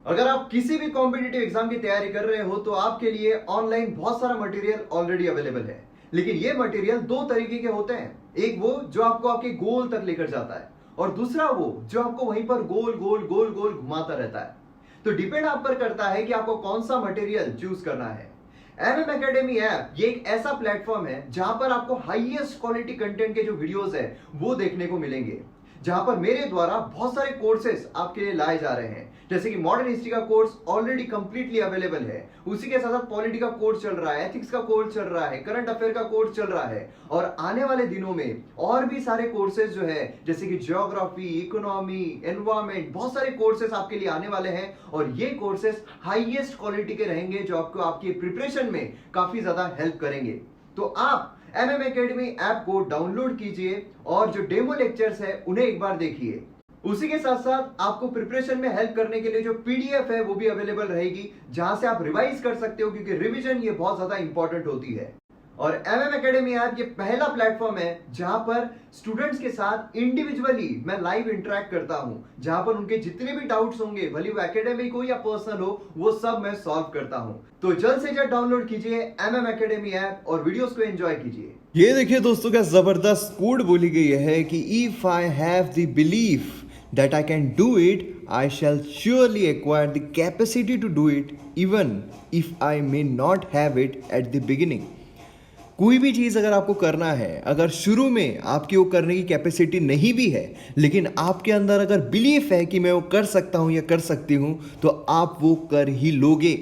अगर आप किसी भी कॉम्पिटिटिव एग्जाम की तैयारी कर रहे हो तो आपके लिए ऑनलाइन बहुत सारा मटेरियल ऑलरेडी अवेलेबल है। लेकिन ये मटेरियल दो तरीके के होते हैं, एक वो जो आपको आपके गोल तक लेकर जाता है और दूसरा वो जो आपको वहीं पर गोल गोल गोल गोल घुमाता रहता है। तो डिपेंड आप पर करता है कि आपको कौन सा मटेरियल चूज करना है। एमएम एकेडमी ऐप ये एक ऐसा प्लेटफॉर्म है जहां पर आपको हाईएस्ट क्वालिटी कंटेंट के जो वीडियोस है वो देखने को मिलेंगे, जहां पर मेरे द्वारा बहुत सारे कोर्सेज आपके लिए लाए जा रहे हैं। जैसे कि मॉडर्न हिस्ट्री का कोर्स ऑलरेडी कंप्लीटली अवेलेबल है, उसी के साथ साथ पॉलिटी का कोर्स चल रहा है, एथिक्स का कोर्स चल रहा है, करंट अफेयर का कोर्स चल रहा है और आने वाले दिनों में और भी सारे कोर्सेज जो है जैसे कि ज्योग्राफी, इकोनॉमी, एनवायरमेंट, बहुत सारे कोर्सेज आपके लिए आने वाले हैं और ये कोर्सेज हाईएस्ट क्वालिटी के रहेंगे जो आपको आपकी प्रिपरेशन में काफी ज्यादा हेल्प करेंगे। तो आप एमएम एकेडमी ऐप को डाउनलोड कीजिए और जो डेमो लेक्चर्स है उन्हें एक बार देखिए। उसी के साथ साथ आपको प्रिपरेशन में हेल्प करने के लिए जो पीडीएफ है वो भी अवेलेबल रहेगी, जहां से आप रिवाइज कर सकते हो, क्योंकि रिवीजन ये बहुत ज्यादा इंपॉर्टेंट होती है। और एमएम एकेडमी ऐप ये पहला प्लेटफॉर्म है जहां पर स्टूडेंट्स के साथ इंडिविजुअली मैं लाइव इंटरेक्ट करता हूं, जहां पर उनके जितने भी डाउट्स होंगे, भले वो एकेडमिक हो या पर्सनल हो, वो सब मैं सॉल्व करता हूं। तो जल्द से जल्द डाउनलोड कीजिए एमएम एकेडमी ऐप और वीडियोस को एंजॉय कीजिए। ये देखिए दोस्तों, क्या जबरदस्त कोड बोली गई है कि if I have the belief that I can do it, I shall surely acquire the capacity to do it, even if I may not have it at the beginning. कोई भी चीज़ अगर आपको करना है, अगर शुरू में आपकी वो करने की कैपेसिटी नहीं भी है, लेकिन आपके अंदर अगर बिलीफ है कि मैं वो कर सकता हूँ या कर सकती हूँ, तो आप वो कर ही लोगे।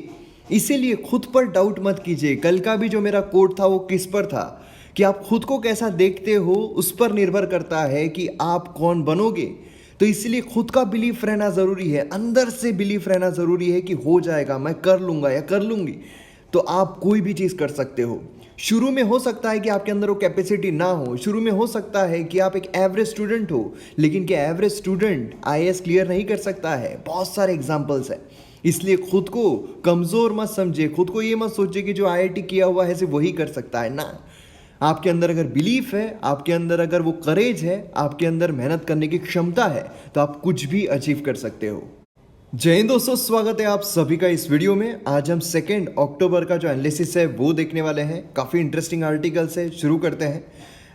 इसीलिए खुद पर डाउट मत कीजिए। कल का भी जो मेरा कोड था वो किस पर था कि आप खुद को कैसा देखते हो, उस पर निर्भर करता है कि आप कौन बनोगे। तो इसलिए खुद का बिलीफ रहना ज़रूरी है, अंदर से बिलीफ रहना ज़रूरी है कि हो जाएगा, मैं कर लूँगा या कर लूँगी। तो आप कोई भी चीज़ कर सकते हो। शुरू में हो सकता है कि आपके अंदर वो कैपेसिटी ना हो, शुरू में हो सकता है कि आप एक एवरेज स्टूडेंट हो, लेकिन क्या एवरेज स्टूडेंट आईएएस क्लियर नहीं कर सकता है? बहुत सारे एग्जाम्पल्स हैं। इसलिए खुद को कमज़ोर मत समझे, खुद को ये मत सोचिए कि जो आईआईटी किया हुआ है सिर्फ वही कर सकता है ना। आपके अंदर अगर बिलीफ है, आपके अंदर अगर वो करेज है, आपके अंदर मेहनत करने की क्षमता है, तो आप कुछ भी अचीव कर सकते हो। जय हिंद दोस्तों, स्वागत है आप सभी का इस वीडियो में। आज हम 2 अक्टूबर का जो एनालिसिस है वो देखने वाले हैं। काफ़ी इंटरेस्टिंग आर्टिकल्स है, शुरू करते हैं।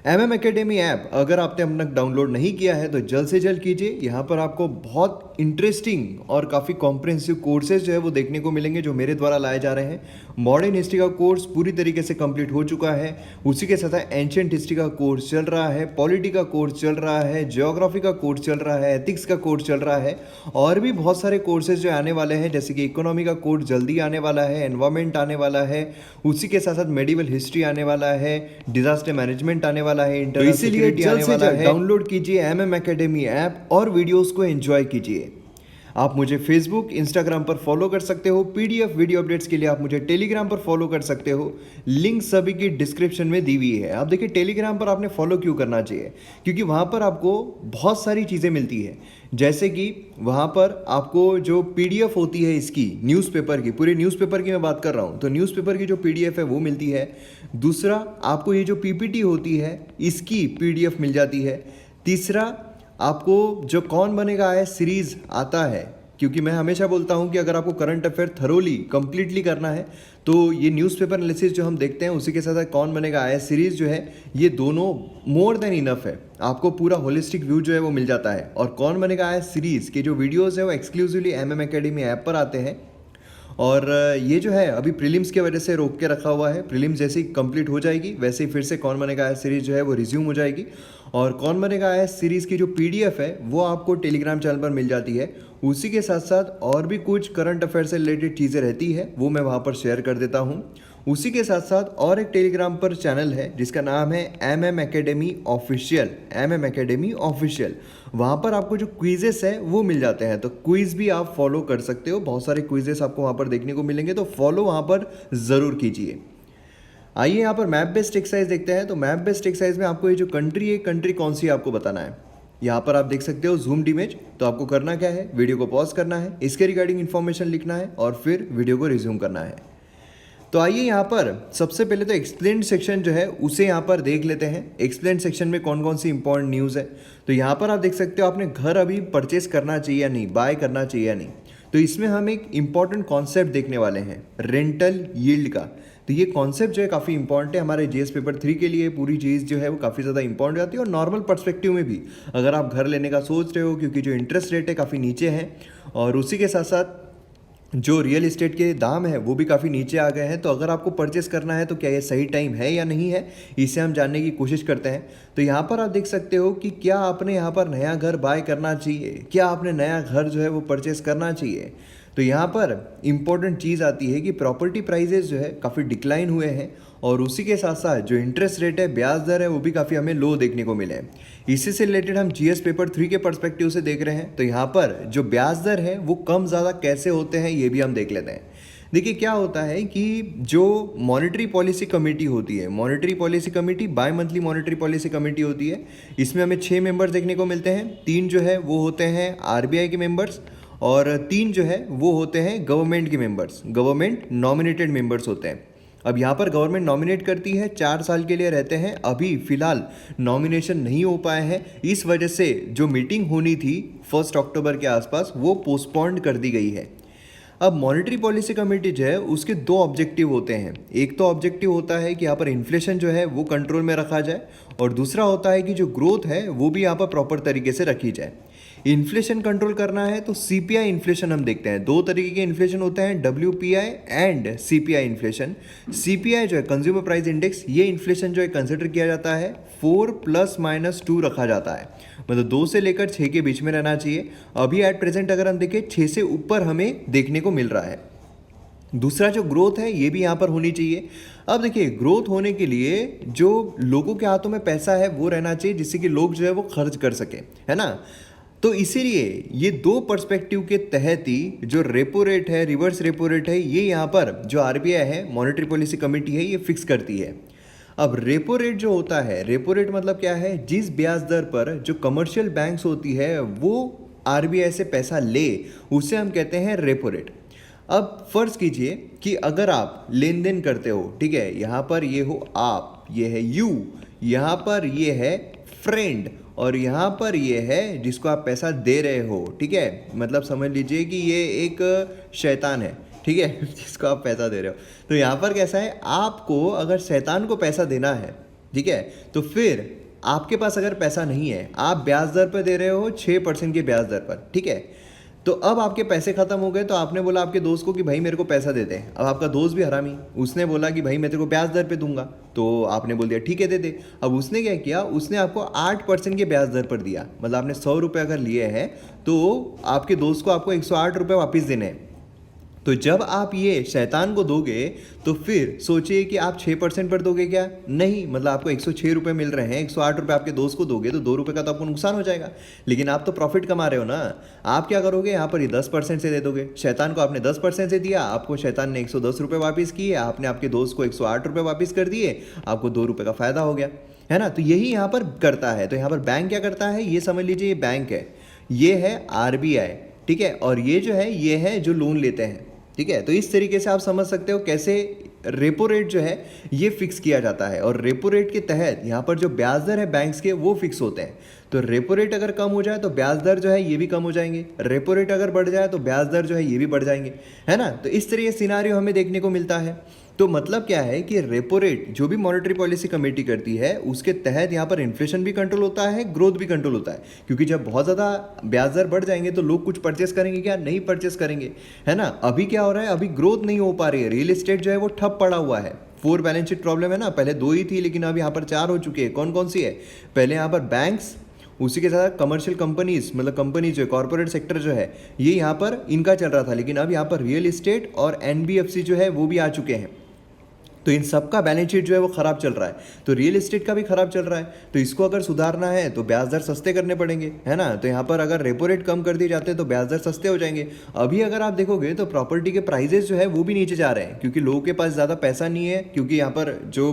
एमएम एकेडमी ऐप अगर आपने अब तक डाउनलोड नहीं किया है तो जल्द से जल्द कीजिए। यहाँ पर आपको बहुत इंटरेस्टिंग और काफ़ी कॉम्प्रिहेंसिव कोर्सेज जो है वो देखने को मिलेंगे, जो मेरे द्वारा लाए जा रहे हैं। मॉडर्न हिस्ट्री का कोर्स पूरी तरीके से कंप्लीट हो चुका है, उसी के साथ एंशिएंट हिस्ट्री का कोर्स चल रहा है, पॉलिटी का कोर्स चल रहा है, ज्योग्राफी का कोर्स चल रहा है, एथिक्स का कोर्स चल रहा है और भी बहुत सारे कोर्सेज जो आने वाले हैं, जैसे कि इकोनॉमी का कोर्स जल्दी आने वाला है, एनवायरमेंट आने वाला है, उसी के साथ साथ मेडिवल हिस्ट्री आने वाला है, डिजास्टर मैनेजमेंट आने वाला है, इंटरनल सिक्योरिटी आने वाला है। डाउनलोड कीजिए एमएम एकेडमी ऐप और वीडियोस को एंजॉय कीजिए। आप मुझे फेसबुक, इंस्टाग्राम पर फॉलो कर सकते हो। पीडीएफ वीडियो अपडेट्स के लिए आप मुझे टेलीग्राम पर फॉलो कर सकते हो। लिंक सभी की डिस्क्रिप्शन में दी हुई है। आप देखिए टेलीग्राम पर आपने फॉलो क्यों करना चाहिए, क्योंकि वहाँ पर आपको बहुत सारी चीज़ें मिलती है। जैसे कि वहाँ पर आपको जो पीडीएफ होती है इसकी, न्यूज़पेपर की, पूरे न्यूज़पेपर की मैं बात कर रहा हूँ, तो न्यूज़पेपर की जो पीडीएफ है वो मिलती है। दूसरा, आपको ये जो पीपीटी होती है इसकी पीडीएफ मिल जाती है। तीसरा, आपको जो कौन बनेगा आईएएस सीरीज़ आता है, क्योंकि मैं हमेशा बोलता हूं कि अगर आपको करंट अफेयर थरोली कंप्लीटली करना है तो ये न्यूज़पेपर एनालिसिस जो हम देखते हैं उसी के साथ कौन बनेगा आईएएस सीरीज़ जो है, ये दोनों मोर देन इनफ है। आपको पूरा होलिस्टिक व्यू जो है वो मिल जाता है। और कौन बनेगा आईएएस सीरीज़ के जो वीडियोज़ है वो एक्सक्लूसिवली एमएम एकेडमी ऐप पर आते हैं। और ये जो है अभी प्रीलिम्स की वजह से रोक के रखा हुआ है। प्रीलिम्स जैसे ही कंप्लीट हो जाएगी वैसे ही फिर से कौन बनेगा आईएएस सीरीज़ जो है वो रिज्यूम हो जाएगी। और कौन बनेगा आईएएस सीरीज़ की जो पीडीएफ है वो आपको टेलीग्राम चैनल पर मिल जाती है। उसी के साथ साथ और भी कुछ करंट अफेयर से रिलेटेड चीज़ें रहती है, वो मैं वहाँ पर शेयर कर देता हूँ। उसी के साथ साथ और एक टेलीग्राम पर चैनल है जिसका नाम है MM academy official, MM academy official. वहाँ पर आपको जो क्विजेस है वो मिल जाते हैं, तो क्विज़ भी आप फॉलो कर सकते हो। बहुत सारे क्विजेस आपको वहाँ पर देखने को मिलेंगे, तो फॉलो वहाँ पर ज़रूर कीजिए। आइए यहाँ पर मैप बेस्ड एक्सरसाइज देखते हैं। तो मैप बेस्ड एक्सरसाइज में आपको ये जो कंट्री है, कंट्री कौन सी है आपको बताना है। यहाँ पर आप देख सकते हो जूम्ड इमेज। तो आपको करना क्या है, वीडियो को पॉज करना है, इसके रिगार्डिंग इन्फॉर्मेशन लिखना है और फिर वीडियो को रिज्यूम करना है। तो आइए यहाँ पर सबसे पहले तो एक्सप्लेन सेक्शन जो है उसे यहाँ पर देख लेते हैं। एक्सप्लेन सेक्शन में कौन कौन सी इंपॉर्टेंट न्यूज़ है। तो यहाँ पर आप देख सकते हो आपने घर अभी परचेस करना चाहिए या नहीं, बाय करना चाहिए या नहीं। तो इसमें हम एक इम्पॉर्टेंट कॉन्सेप्ट देखने वाले हैं, रेंटल यील्ड का। तो ये कॉन्सेप्ट जो है काफ़ी इंपॉर्टेंट है हमारे जीएस पेपर 3 के लिए। पूरी चीज़ जो है वो काफ़ी ज़्यादा इंपॉर्टेंट आती है, और नॉर्मल पर्सपेक्टिव में भी अगर आप घर लेने का सोच रहे हो, क्योंकि जो इंटरेस्ट रेट है काफ़ी नीचे है, और उसी के साथ साथ जो रियल इस्टेट के दाम है वो भी काफ़ी नीचे आ गए हैं, तो अगर आपको परचेस करना है तो क्या ये सही टाइम है या नहीं है, इसे हम जानने की कोशिश करते हैं। तो यहाँ पर आप देख सकते हो कि क्या आपने यहाँ पर नया घर बाय करना चाहिए, क्या आपने नया घर जो है वो परचेस करना चाहिए। तो यहाँ पर इम्पोर्टेंट चीज़ आती है कि प्रॉपर्टी प्राइजेस जो है काफ़ी डिक्लाइन हुए हैं, और उसी के साथ साथ जो इंटरेस्ट रेट है, ब्याज दर है, वो भी काफ़ी हमें लो देखने को मिले हैं। इसी से रिलेटेड हम जीएस पेपर 3 के पर्सपेक्टिव से देख रहे हैं। तो यहाँ पर जो ब्याज दर है वो कम ज़्यादा कैसे होते हैं ये भी हम देख लेते हैं। देखिए क्या होता है कि जो मॉनेटरी पॉलिसी कमेटी होती है, monetary policy committee bimonthly monetary policy committee होती है, इसमें हमें 6 मेंबर्स देखने को मिलते हैं। 3 जो है वो होते हैं आरबीआई के मेंबर्स, और 3 जो है वो होते हैं गवर्नमेंट के मेंबर्स, गवर्नमेंट नॉमिनेटेड मेंबर्स होते हैं। अब यहाँ पर गवर्नमेंट नॉमिनेट करती है, 4 साल के लिए रहते हैं। अभी फिलहाल नॉमिनेशन नहीं हो पाए हैं, इस वजह से जो मीटिंग होनी थी 1 अक्टूबर के आसपास वो पोस्टपोन्ड कर दी गई है। अब मॉनेटरी पॉलिसी कमेटी जो है उसके 2 ऑब्जेक्टिव होते हैं। एक तो ऑब्जेक्टिव होता है कि यहाँ पर इन्फ्लेशन जो है वो कंट्रोल में रखा जाए, और दूसरा होता है कि जो ग्रोथ है वो भी यहाँ पर प्रॉपर तरीके से रखी जाए। इन्फ्लेशन कंट्रोल करना है तो सीपीआई इन्फ्लेशन हम देखते हैं। 2 तरीके के इन्फ्लेशन होते हैं, WPI and CPI inflation. CPI जो है कंज्यूमर प्राइस इंडेक्स, ये इन्फ्लेशन जो है कंसिडर किया जाता है 4 + -2 रखा जाता है, मतलब 2 से लेकर 6 के बीच में रहना चाहिए। अभी एट प्रेजेंट अगर हम देखें 6 से ऊपर हमें देखने को मिल रहा है। दूसरा जो ग्रोथ है ये भी यहाँ पर होनी चाहिए। अब देखिए ग्रोथ होने के लिए जो लोगों के हाथों में पैसा है वो रहना चाहिए, जिससे कि लोग जो है वो खर्च कर सके, है ना। तो इसीलिए ये 2 पर्सपेक्टिव के तहत ही जो रेपो रेट है, रिवर्स रेपो रेट है, ये यहाँ पर जो आरबीआई है, मॉनेटरी पॉलिसी कमेटी है, ये फिक्स करती है। अब रेपो रेट जो होता है, रेपो रेट मतलब क्या है, जिस ब्याज दर पर जो कमर्शियल बैंक्स होती है वो आरबीआई से पैसा ले, उसे हम कहते हैं रेपो रेट। अब फर्ज कीजिए कि अगर आप लेन देन करते हो, ठीक है, यहाँ पर ये हो आप, ये है यू, यहाँ पर ये है फ्रेंड, और यहाँ पर ये है जिसको आप पैसा दे रहे हो, ठीक है, मतलब समझ लीजिए कि ये एक शैतान है, ठीक है, जिसको आप पैसा दे रहे हो। तो यहाँ पर कैसा है, आपको अगर शैतान को पैसा देना है, ठीक है, तो फिर आपके पास अगर पैसा नहीं है, आप ब्याज दर पर दे रहे हो 6% के ब्याज दर पर, ठीक है, तो अब आपके पैसे खत्म हो गए, तो आपने बोला आपके दोस्त को कि भाई मेरे को पैसा दे दे। अब आपका दोस्त भी हरामी, उसने बोला कि भाई मैं तेरे को ब्याज दर पे दूंगा, तो आपने बोल दिया ठीक है दे दे। अब उसने क्या किया, उसने आपको 8% के ब्याज दर पर दिया, मतलब आपने 100 रुपये अगर लिए हैं तो आपके दोस्त को आपको 108 रुपये वापस देने हैं। तो जब आप ये शैतान को दोगे तो फिर सोचिए कि आप 6% पर दोगे क्या, नहीं, मतलब आपको 106 रुपये मिल रहे हैं, 108 रुपये आपके दोस्त को दोगे तो 2 रुपये का तो आपको नुकसान हो जाएगा। लेकिन आप तो प्रॉफिट कमा रहे हो ना, आप क्या करोगे, यहाँ पर ये 10% से दे दोगे। शैतान को आपने 10% से दिया, आपको शैतान ने 110 रुपये वापस किए, आपने आपके दोस्त को 108 रुपये वापस कर दिए, आपको 2 रुपये का फायदा हो गया, है ना। तो यही यहाँ पर करता है। तो यहाँ पर बैंक क्या करता है, ये समझ लीजिए ये बैंक है, ये है आरबीआई, ठीक है, और ये जो है ये है जो लोन लेते हैं, ठीक है। तो इस तरीके से आप समझ सकते हो कैसे रेपो रेट जो है ये फिक्स किया जाता है, और रेपो रेट के तहत यहाँ पर जो ब्याज दर है बैंक्स के वो फिक्स होते हैं। तो रेपो रेट अगर कम हो जाए तो ब्याज दर जो है ये भी कम हो जाएंगे, रेपो रेट अगर बढ़ जाए तो ब्याज दर जो है ये भी बढ़ जाएंगे, है ना। तो इस तरह के सिनारियो हमें देखने को मिलता है। तो मतलब क्या है कि रेपो रेट जो भी मॉनेटरी पॉलिसी कमेटी करती है उसके तहत यहाँ पर इन्फ्लेशन भी कंट्रोल होता है, ग्रोथ भी कंट्रोल होता है, क्योंकि जब बहुत ज़्यादा ब्याज दर बढ़ जाएंगे तो लोग कुछ परचेस करेंगे क्या, नहीं परचेस करेंगे, है ना। अभी क्या हो रहा है, अभी ग्रोथ नहीं हो पा रही है, रियल एस्टेट जो है वो ठप पड़ा हुआ है। 4 बैलेंस शीट प्रॉब्लम है ना, पहले 2 ही थी लेकिन अब यहाँ पर 4 हो चुकी है। कौन कौन सी है, पहले यहाँ पर बैंक्स, उसी के साथ कमर्शियल कंपनीज, मतलब कंपनी जो है कॉर्पोरेट सेक्टर जो है ये यहाँ पर इनका चल रहा था, लेकिन अब यहाँ पर रियल एस्टेट और एनबीएफसी जो है वो भी आ चुके हैं। तो इन सब का बैलेंस शीट जो है वो खराब चल रहा है, तो रियल एस्टेट का भी खराब चल रहा है। तो इसको अगर सुधारना है तो ब्याज दर सस्ते करने पड़ेंगे, है ना। तो यहाँ पर अगर रेपो रेट कम कर दिए जाते हैं तो ब्याज दर सस्ते हो जाएंगे। अभी अगर आप देखोगे तो प्रॉपर्टी के प्राइजेस जो है वो भी नीचे जा रहे हैं, क्योंकि लोगों के पास ज़्यादा पैसा नहीं है, क्योंकि यहाँ पर जो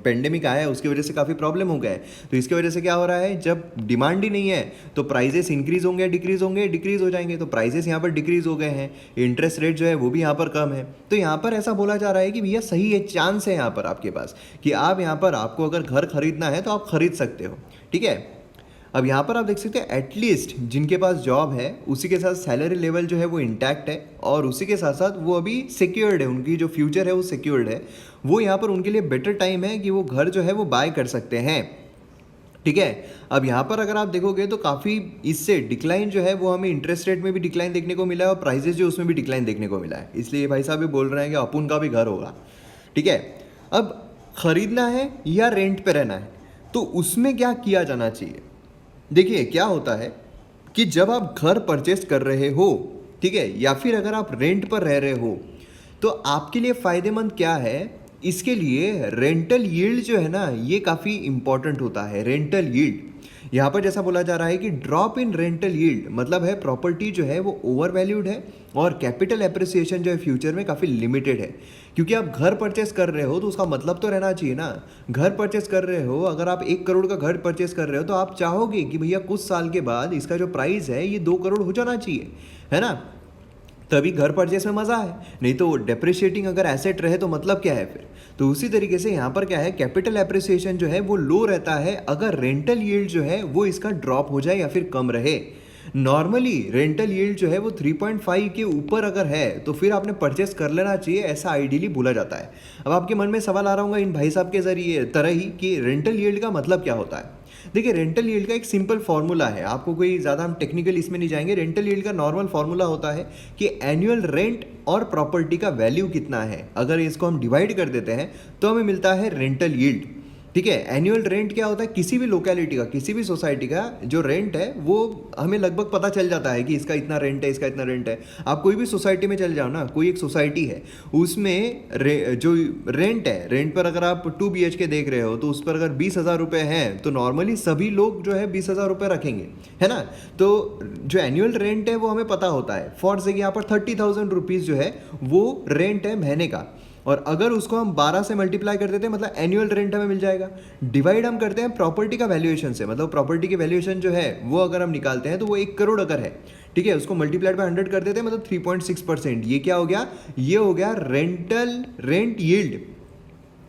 पेंडेमिक आया है उसकी वजह से काफ़ी प्रॉब्लम हो गया है। तो इसकी वजह से क्या हो रहा है, जब डिमांड ही नहीं है तो प्राइजेस इंक्रीज होंगे, डिक्रीज होंगे, डिक्रीज हो जाएंगे। तो प्राइजेस यहाँ पर डिक्रीज हो गए हैं, इंटरेस्ट रेट जो है वो भी यहाँ पर कम है। तो यहाँ पर ऐसा बोला जा रहा है कि भैया सही है, चांस है यहाँ पर आपके पास कि आप यहाँ पर, आपको अगर घर खरीदना है तो आप खरीद सकते हो, ठीक है। अब यहाँ पर आप देख सकते हैं एटलीस्ट जिनके पास जॉब है उसी के साथ सैलरी लेवल जो है वो इंटैक्ट है और उसी के साथ साथ वो अभी सिक्योर्ड है, उनकी जो फ्यूचर है वो सिक्योर्ड है, वो यहाँ पर उनके लिए बेटर टाइम है कि वो घर जो है वो बाय कर सकते हैं। ठीक है, अब यहाँ पर अगर आप देखोगे तो काफ़ी इससे डिक्लाइन जो है वो हमें इंटरेस्ट रेट में भी डिक्लाइन देखने को मिला है और प्राइजेस जो उसमें भी डिक्लाइन देखने को मिला है, इसलिए भाई साहब भी बोल रहे हैं कि अपुन का भी घर होगा। ठीक है, अब खरीदना है या रेंट पे रहना है तो उसमें क्या किया जाना चाहिए। देखिए क्या होता है कि जब आप घर परचेस कर रहे हो, ठीक है, या फिर अगर आप रेंट पर रह रहे हो तो आपके लिए फ़ायदेमंद क्या है, इसके लिए रेंटल यील्ड जो है ना ये काफ़ी इंपॉर्टेंट होता है। रेंटल यील्ड यहाँ पर जैसा बोला जा रहा है कि ड्रॉप इन रेंटल यील्ड मतलब है प्रॉपर्टी जो है वो ओवर वैल्यूड है और कैपिटल एप्रिसिएशन जो है फ्यूचर में काफ़ी लिमिटेड है। क्योंकि आप घर परचेस कर रहे हो तो उसका मतलब तो रहना चाहिए ना, घर परचेस कर रहे हो, अगर आप 1 करोड़ का घर परचेस कर रहे हो तो आप चाहोगे कि भैया कुछ साल के बाद इसका जो प्राइस है ये 2 करोड़ हो जाना चाहिए, है ना, तभी घर परचेस में मज़ा है। नहीं तो डेप्रिशिएटिंग अगर एसेट रहे तो मतलब क्या है फिर। तो उसी तरीके से यहाँ पर क्या है, कैपिटल एप्रिसिएशन जो है वो लो रहता है अगर रेंटल यील्ड जो है वो इसका ड्रॉप हो जाए या फिर कम रहे। नॉर्मली रेंटल यील्ड जो है वो 3.5 के ऊपर अगर है तो फिर आपने परचेस कर लेना चाहिए, ऐसा आइडियली बोला जाता है। अब आपके मन में सवाल आ रहा होगा इन भाई साहब के जरिए तरह ही कि रेंटल यील्ड का मतलब क्या होता है। देखिए रेंटल यील्ड का एक सिंपल फार्मूला है, आपको कोई ज़्यादा हम टेक्निकल इसमें नहीं जाएंगे। रेंटल यील्ड का नॉर्मल फार्मूला होता है कि एनुअल रेंट और प्रॉपर्टी का वैल्यू कितना है, अगर इसको हम डिवाइड कर देते हैं तो हमें मिलता है रेंटल यील्ड। ठीक है, एनुअल रेंट क्या होता है, किसी भी लोकेलिटी का, किसी भी सोसाइटी का जो रेंट है वो हमें लगभग पता चल जाता है कि इसका इतना रेंट है, इसका इतना रेंट है। आप कोई भी सोसाइटी में चल जाओ ना, कोई एक सोसाइटी है उसमें जो रेंट है, रेंट पर अगर आप 2 BHK देख रहे हो तो उस पर अगर 20,000 रुपये हैं तो नॉर्मली सभी लोग जो है 20,000 रुपये रखेंगे, है ना। तो जो एनुअल रेंट है वो हमें पता होता है। फॉर से यहाँ पर 30,000 रुपीज़ जो है वो रेंट है महीने का, और अगर उसको हम 12 से मल्टीप्लाई कर देते हैं मतलब एनुअल रेंट हमें मिल जाएगा। डिवाइड हम करते हैं प्रॉपर्टी का वैल्यूएशन से, मतलब प्रॉपर्टी की वैल्यूएशन जो है वो अगर हम निकालते हैं तो वो 1 करोड़ अगर है, ठीक है, उसको मल्टीप्लाइड बाय 100 कर देते हैं मतलब 3.6%। ये क्या हो गया, ये हो गया रेंट यील्ड।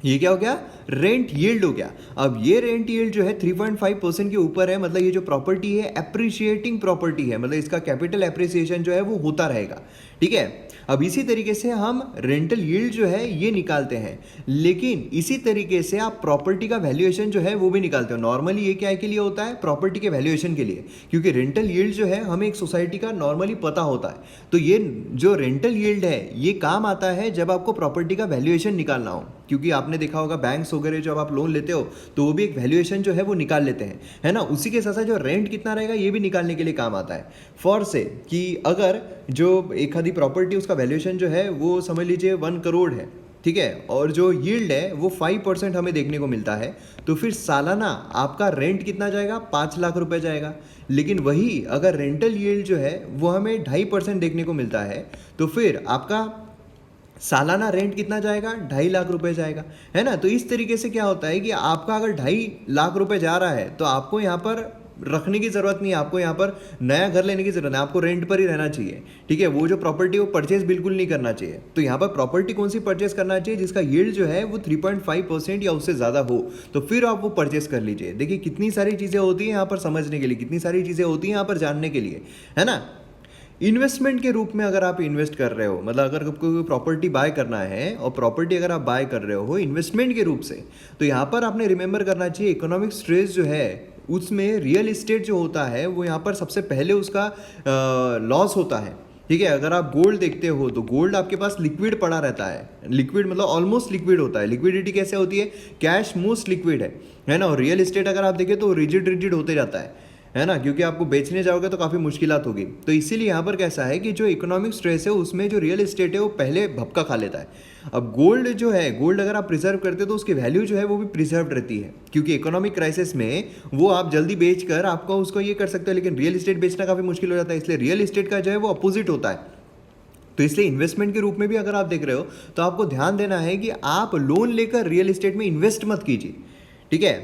ये क्या हो गया, रेंट यील्ड हो गया। अब ये रेंट यील्ड जो है 3.5% के ऊपर है, मतलब ये जो प्रॉपर्टी है एप्रिशिएटिंग प्रॉपर्टी है, मतलब इसका कैपिटल एप्रिसिएशन जो है वो होता रहेगा। ठीक है, अब इसी तरीके से हम रेंटल यील्ड जो है ये निकालते हैं, लेकिन इसी तरीके से आप प्रॉपर्टी का वैल्यूएशन जो है वो भी निकालते हो। नॉर्मली ये क्या के लिए होता है, प्रॉपर्टी के वैल्यूएशन के लिए, क्योंकि रेंटल यील्ड जो है हमें एक सोसाइटी का नॉर्मली पता होता है। तो ये जो रेंटल यील्ड है ये काम आता है जब आपको प्रॉपर्टी का वैल्यूएशन निकालना हो, क्योंकि आपने देखा होगा बैंक्स वगैरह जब आप लोन लेते हो तो वो भी एक वैल्यूएशन जो है वो निकाल लेते हैं, है ना। उसी के साथ साथ जो रेंट कितना रहेगा ये भी निकालने के लिए काम आता है। फॉर से कि अगर जो एक आधी प्रॉपर्टी उसका वैल्यूएशन जो है वो समझ लीजिए 1 करोड़ है, ठीक है, और जो यील्ड है वो 5% हमें देखने को मिलता है, तो फिर सालाना आपका रेंट कितना जाएगा, 5 लाख रुपए जाएगा। लेकिन वही अगर रेंटल यील्ड जो है वो हमें 2.5% देखने को मिलता है तो फिर आपका सालाना रेंट कितना जाएगा, 2.5 लाख रुपए जाएगा, है ना। तो इस तरीके से क्या होता है कि आपका अगर 2.5 लाख रुपए जा रहा है तो आपको यहाँ पर रखने की ज़रूरत नहीं है, आपको यहाँ पर नया घर लेने की ज़रूरत है, आपको रेंट पर ही रहना चाहिए। ठीक है, वो जो प्रॉपर्टी वो परचेज बिल्कुल नहीं करना चाहिए। तो यहाँ पर प्रॉपर्टी कौन सी परचेज करना चाहिए, जिसका यील्ड जो है वो 3.5% या उससे ज़्यादा हो, तो फिर आप वो परचेज कर लीजिए। देखिए कितनी सारी चीज़ें होती हैं यहाँ पर समझने के लिए, कितनी सारी चीज़ें होती हैं यहाँ पर जानने के लिए, है ना। इन्वेस्टमेंट के रूप में अगर आप इन्वेस्ट कर रहे हो, मतलब अगर आपको कोई प्रॉपर्टी बाय करना है और प्रॉपर्टी अगर आप बाय कर रहे हो इन्वेस्टमेंट के रूप से, तो यहाँ पर आपने रिमेंबर करना चाहिए इकोनॉमिक स्ट्रेस जो है उसमें रियल इस्टेट जो होता है वो यहाँ पर सबसे पहले उसका लॉस होता है। ठीक है, अगर आप गोल्ड देखते हो तो गोल्ड आपके पास लिक्विड पड़ा रहता है, लिक्विड मतलब ऑलमोस्ट लिक्विड होता है। लिक्विडिटी कैसे होती है, कैश मोस्ट लिक्विड है ना। और रियल इस्टेट अगर आप देखें तो रिजिड होते जाता है ना, क्योंकि आपको बेचने जाओगे तो काफ़ी मुश्किलात होगी। तो इसीलिए यहाँ पर कैसा है कि जो इकोनॉमिक स्ट्रेस है उसमें जो रियल इस्टेट है वो पहले भपका खा लेता है। अब गोल्ड जो है, गोल्ड अगर आप प्रिजर्व करते हो तो उसकी वैल्यू जो है वो भी प्रिजर्व रहती है, क्योंकि इकोनॉमिक क्राइसिस में वो आप जल्दी बेच कर आपको उसको ये कर सकते हो, लेकिन रियल इस्टेट बेचना काफ़ी मुश्किल हो जाता है। इसलिए रियल इस्टेट का जो है वो अपोजिट होता है। तो इसलिए इन्वेस्टमेंट के रूप में भी अगर आप देख रहे हो तो आपको ध्यान देना है कि आप लोन लेकर रियल इस्टेट में इन्वेस्ट मत कीजिए। ठीक है,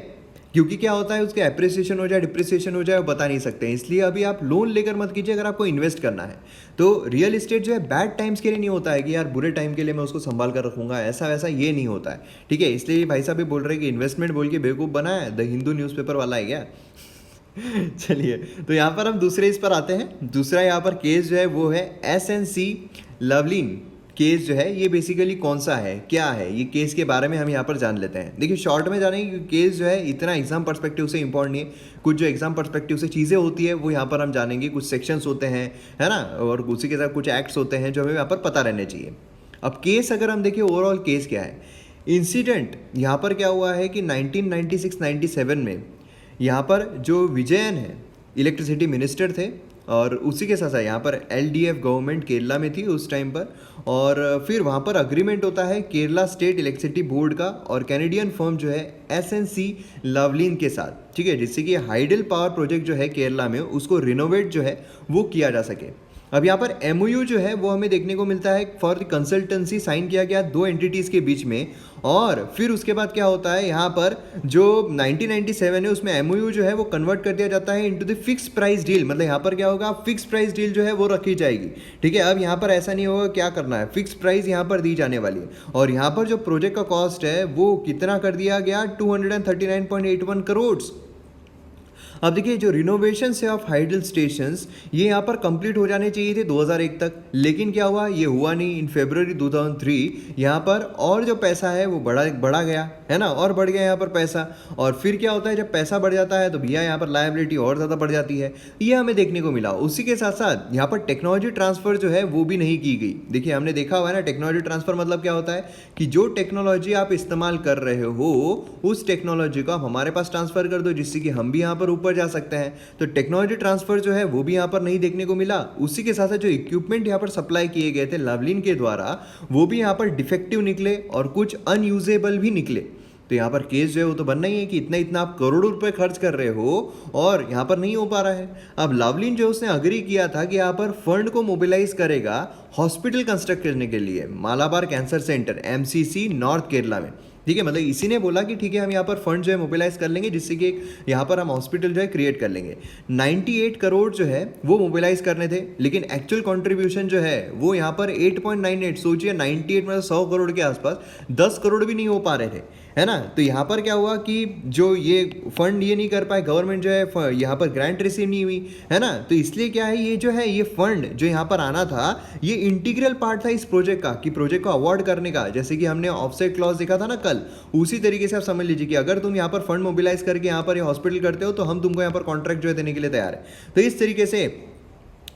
क्योंकि क्या होता है उसके एप्रिसिएशन हो जाए डिप्रिसिएशन हो जाए वो बता नहीं सकते, इसलिए अभी आप लोन लेकर मत कीजिए अगर आपको इन्वेस्ट करना है। तो रियल इस्टेट जो है बैड टाइम्स के लिए नहीं होता है कि यार बुरे टाइम के लिए मैं उसको संभाल कर रखूंगा, ऐसा वैसा ये नहीं होता है। ठीक है, इसलिए भाई साहब भी बोल रहे हैं कि इन्वेस्टमेंट बोल के बेवकूफ़ बनाया, द हिंदू न्यूज़पेपर वाला है क्या। चलिए, तो यहाँ पर हम दूसरे इस पर आते हैं। दूसरा यहाँ पर केस जो है वो है SNC लवलिन केस जो है, ये बेसिकली कौन सा है, क्या है ये केस, के बारे में हम यहाँ पर जान लेते हैं। देखिए शॉर्ट में जानेंगे क्योंकि केस जो है इतना एग्जाम पर्सपेक्टिव से इंपॉर्टेंट नहीं है। कुछ जो एग्जाम पर्सपेक्टिव से चीज़ें होती है वो यहाँ पर हम जानेंगे, कुछ सेक्शंस होते हैं, है ना, और उसी के साथ कुछ एक्ट्स होते हैं जो हमें यहाँ पर पता रहने चाहिए। अब केस अगर हम देखें, ओवरऑल केस क्या है, इंसिडेंट यहाँ पर क्या हुआ है कि 1996-97 में यहाँ पर जो विजयन है इलेक्ट्रिसिटी मिनिस्टर थे, और उसी के साथ साथ यहाँ पर LDF गवर्नमेंट केरला में थी उस टाइम पर, और फिर वहाँ पर अग्रीमेंट होता है केरला स्टेट इलेक्ट्रिसिटी बोर्ड का और कैनेडियन फर्म जो है SNC लवलिन के साथ, ठीक है, जिससे कि हाइडल पावर प्रोजेक्ट जो है केरला में उसको रिनोवेट जो है वो किया जा सके। अब यहाँ पर MOU जो है वो हमें देखने को मिलता है फॉर द कंसल्टेंसी, साइन किया गया दो एंटिटीज़ के बीच में, और फिर उसके बाद क्या होता है यहाँ पर जो 1997 है उसमें MOU जो है वो कन्वर्ट कर दिया जाता है into the fix price deal. मतलब यहाँ पर क्या होगा, फिक्स प्राइस डील जो है वो रखी जाएगी, ठीक है। अब यहाँ पर ऐसा नहीं होगा, क्या करना है, फिक्स प्राइस यहाँ पर दी जाने वाली है, और यहाँ पर जो प्रोजेक्ट का कॉस्ट है वो कितना कर दिया गया, 239.81 करोड़। अब देखिए जो रिनोवेशन है ऑफ हाइडल स्टेशंस, ये यहाँ पर कंप्लीट हो जाने चाहिए थे 2001 तक, लेकिन क्या हुआ, ये हुआ नहीं। इन फरवरी 2003 यहाँ पर और जो पैसा है वो बढ़ा गया, है ना, और बढ़ गया यहाँ पर पैसा। और फिर क्या होता है, जब पैसा बढ़ जाता है तो भैया यहाँ पर लायबिलिटी और ज़्यादा बढ़ जाती है, ये हमें देखने को मिला। उसी के साथ साथ यहाँ पर टेक्नोलॉजी ट्रांसफ़र जो है वो भी नहीं की गई। देखिए हमने देखा हुआ है ना, टेक्नोलॉजी ट्रांसफ़र मतलब क्या होता है कि जो टेक्नोलॉजी आप इस्तेमाल कर रहे हो उस टेक्नोलॉजी को आप हमारे पास ट्रांसफ़र कर दो, जिससे कि हम भी यहाँ पर ऊपर जा सकते हैं। तो टेक्नोलॉजी ट्रांसफर जो है वो भी यहाँ पर नहीं देखने को मिला। उसी के साथ साथ जो इक्विपमेंट यहाँ पर सप्लाई किए गए थे लवलिन के द्वारा वो भी यहाँ पर डिफेक्टिव निकले और कुछ अनयूजेबल भी निकले। तो यहाँ पर केस जो है वो तो बनना ही है कि इतना इतना आप करोड़ों रुपए खर्च कर रहे हो और यहाँ पर नहीं हो पा रहा है। अब लवलिन जो उसने अग्री किया था कि यहाँ पर फंड को मोबिलाइज करेगा हॉस्पिटल कंस्ट्रक्ट करने के लिए Malabar cancer centre MCC north Kerala में, ठीक है। मतलब इसी ने बोला कि ठीक है हम यहाँ पर फंड जो है मोबिलाइज कर लेंगे, जिससे कि यहाँ पर हम हॉस्पिटल जो है क्रिएट कर लेंगे। 98 करोड़ जो है वो मोबिलाइज करने थे, लेकिन एक्चुअल कंट्रीब्यूशन जो है वो यहाँ पर 8.98, सोचिए 98 मतलब 100 करोड़ के आसपास 10 करोड़ भी नहीं हो पा रहे थे, है ना। तो यहाँ पर क्या हुआ कि जो ये फंड ये नहीं कर पाए, गवर्नमेंट जो है यहाँ पर ग्रांट रिसीव नहीं हुई, है ना। तो इसलिए क्या है, ये जो है ये फंड जो यहाँ पर आना था ये इंटीग्रल पार्ट था इस प्रोजेक्ट का, कि प्रोजेक्ट को अवॉर्ड करने का। जैसे कि हमने ऑफसेट क्लॉज देखा था ना कल, उसी तरीके से आप समझ लीजिए कि अगर तुम यहाँ पर फंड मोबिलाइज करके यहाँ पर ये हॉस्पिटल करते हो तो हम तुमको यहाँ पर कॉन्ट्रैक्ट जो है देने के लिए तैयार है। तो इस तरीके से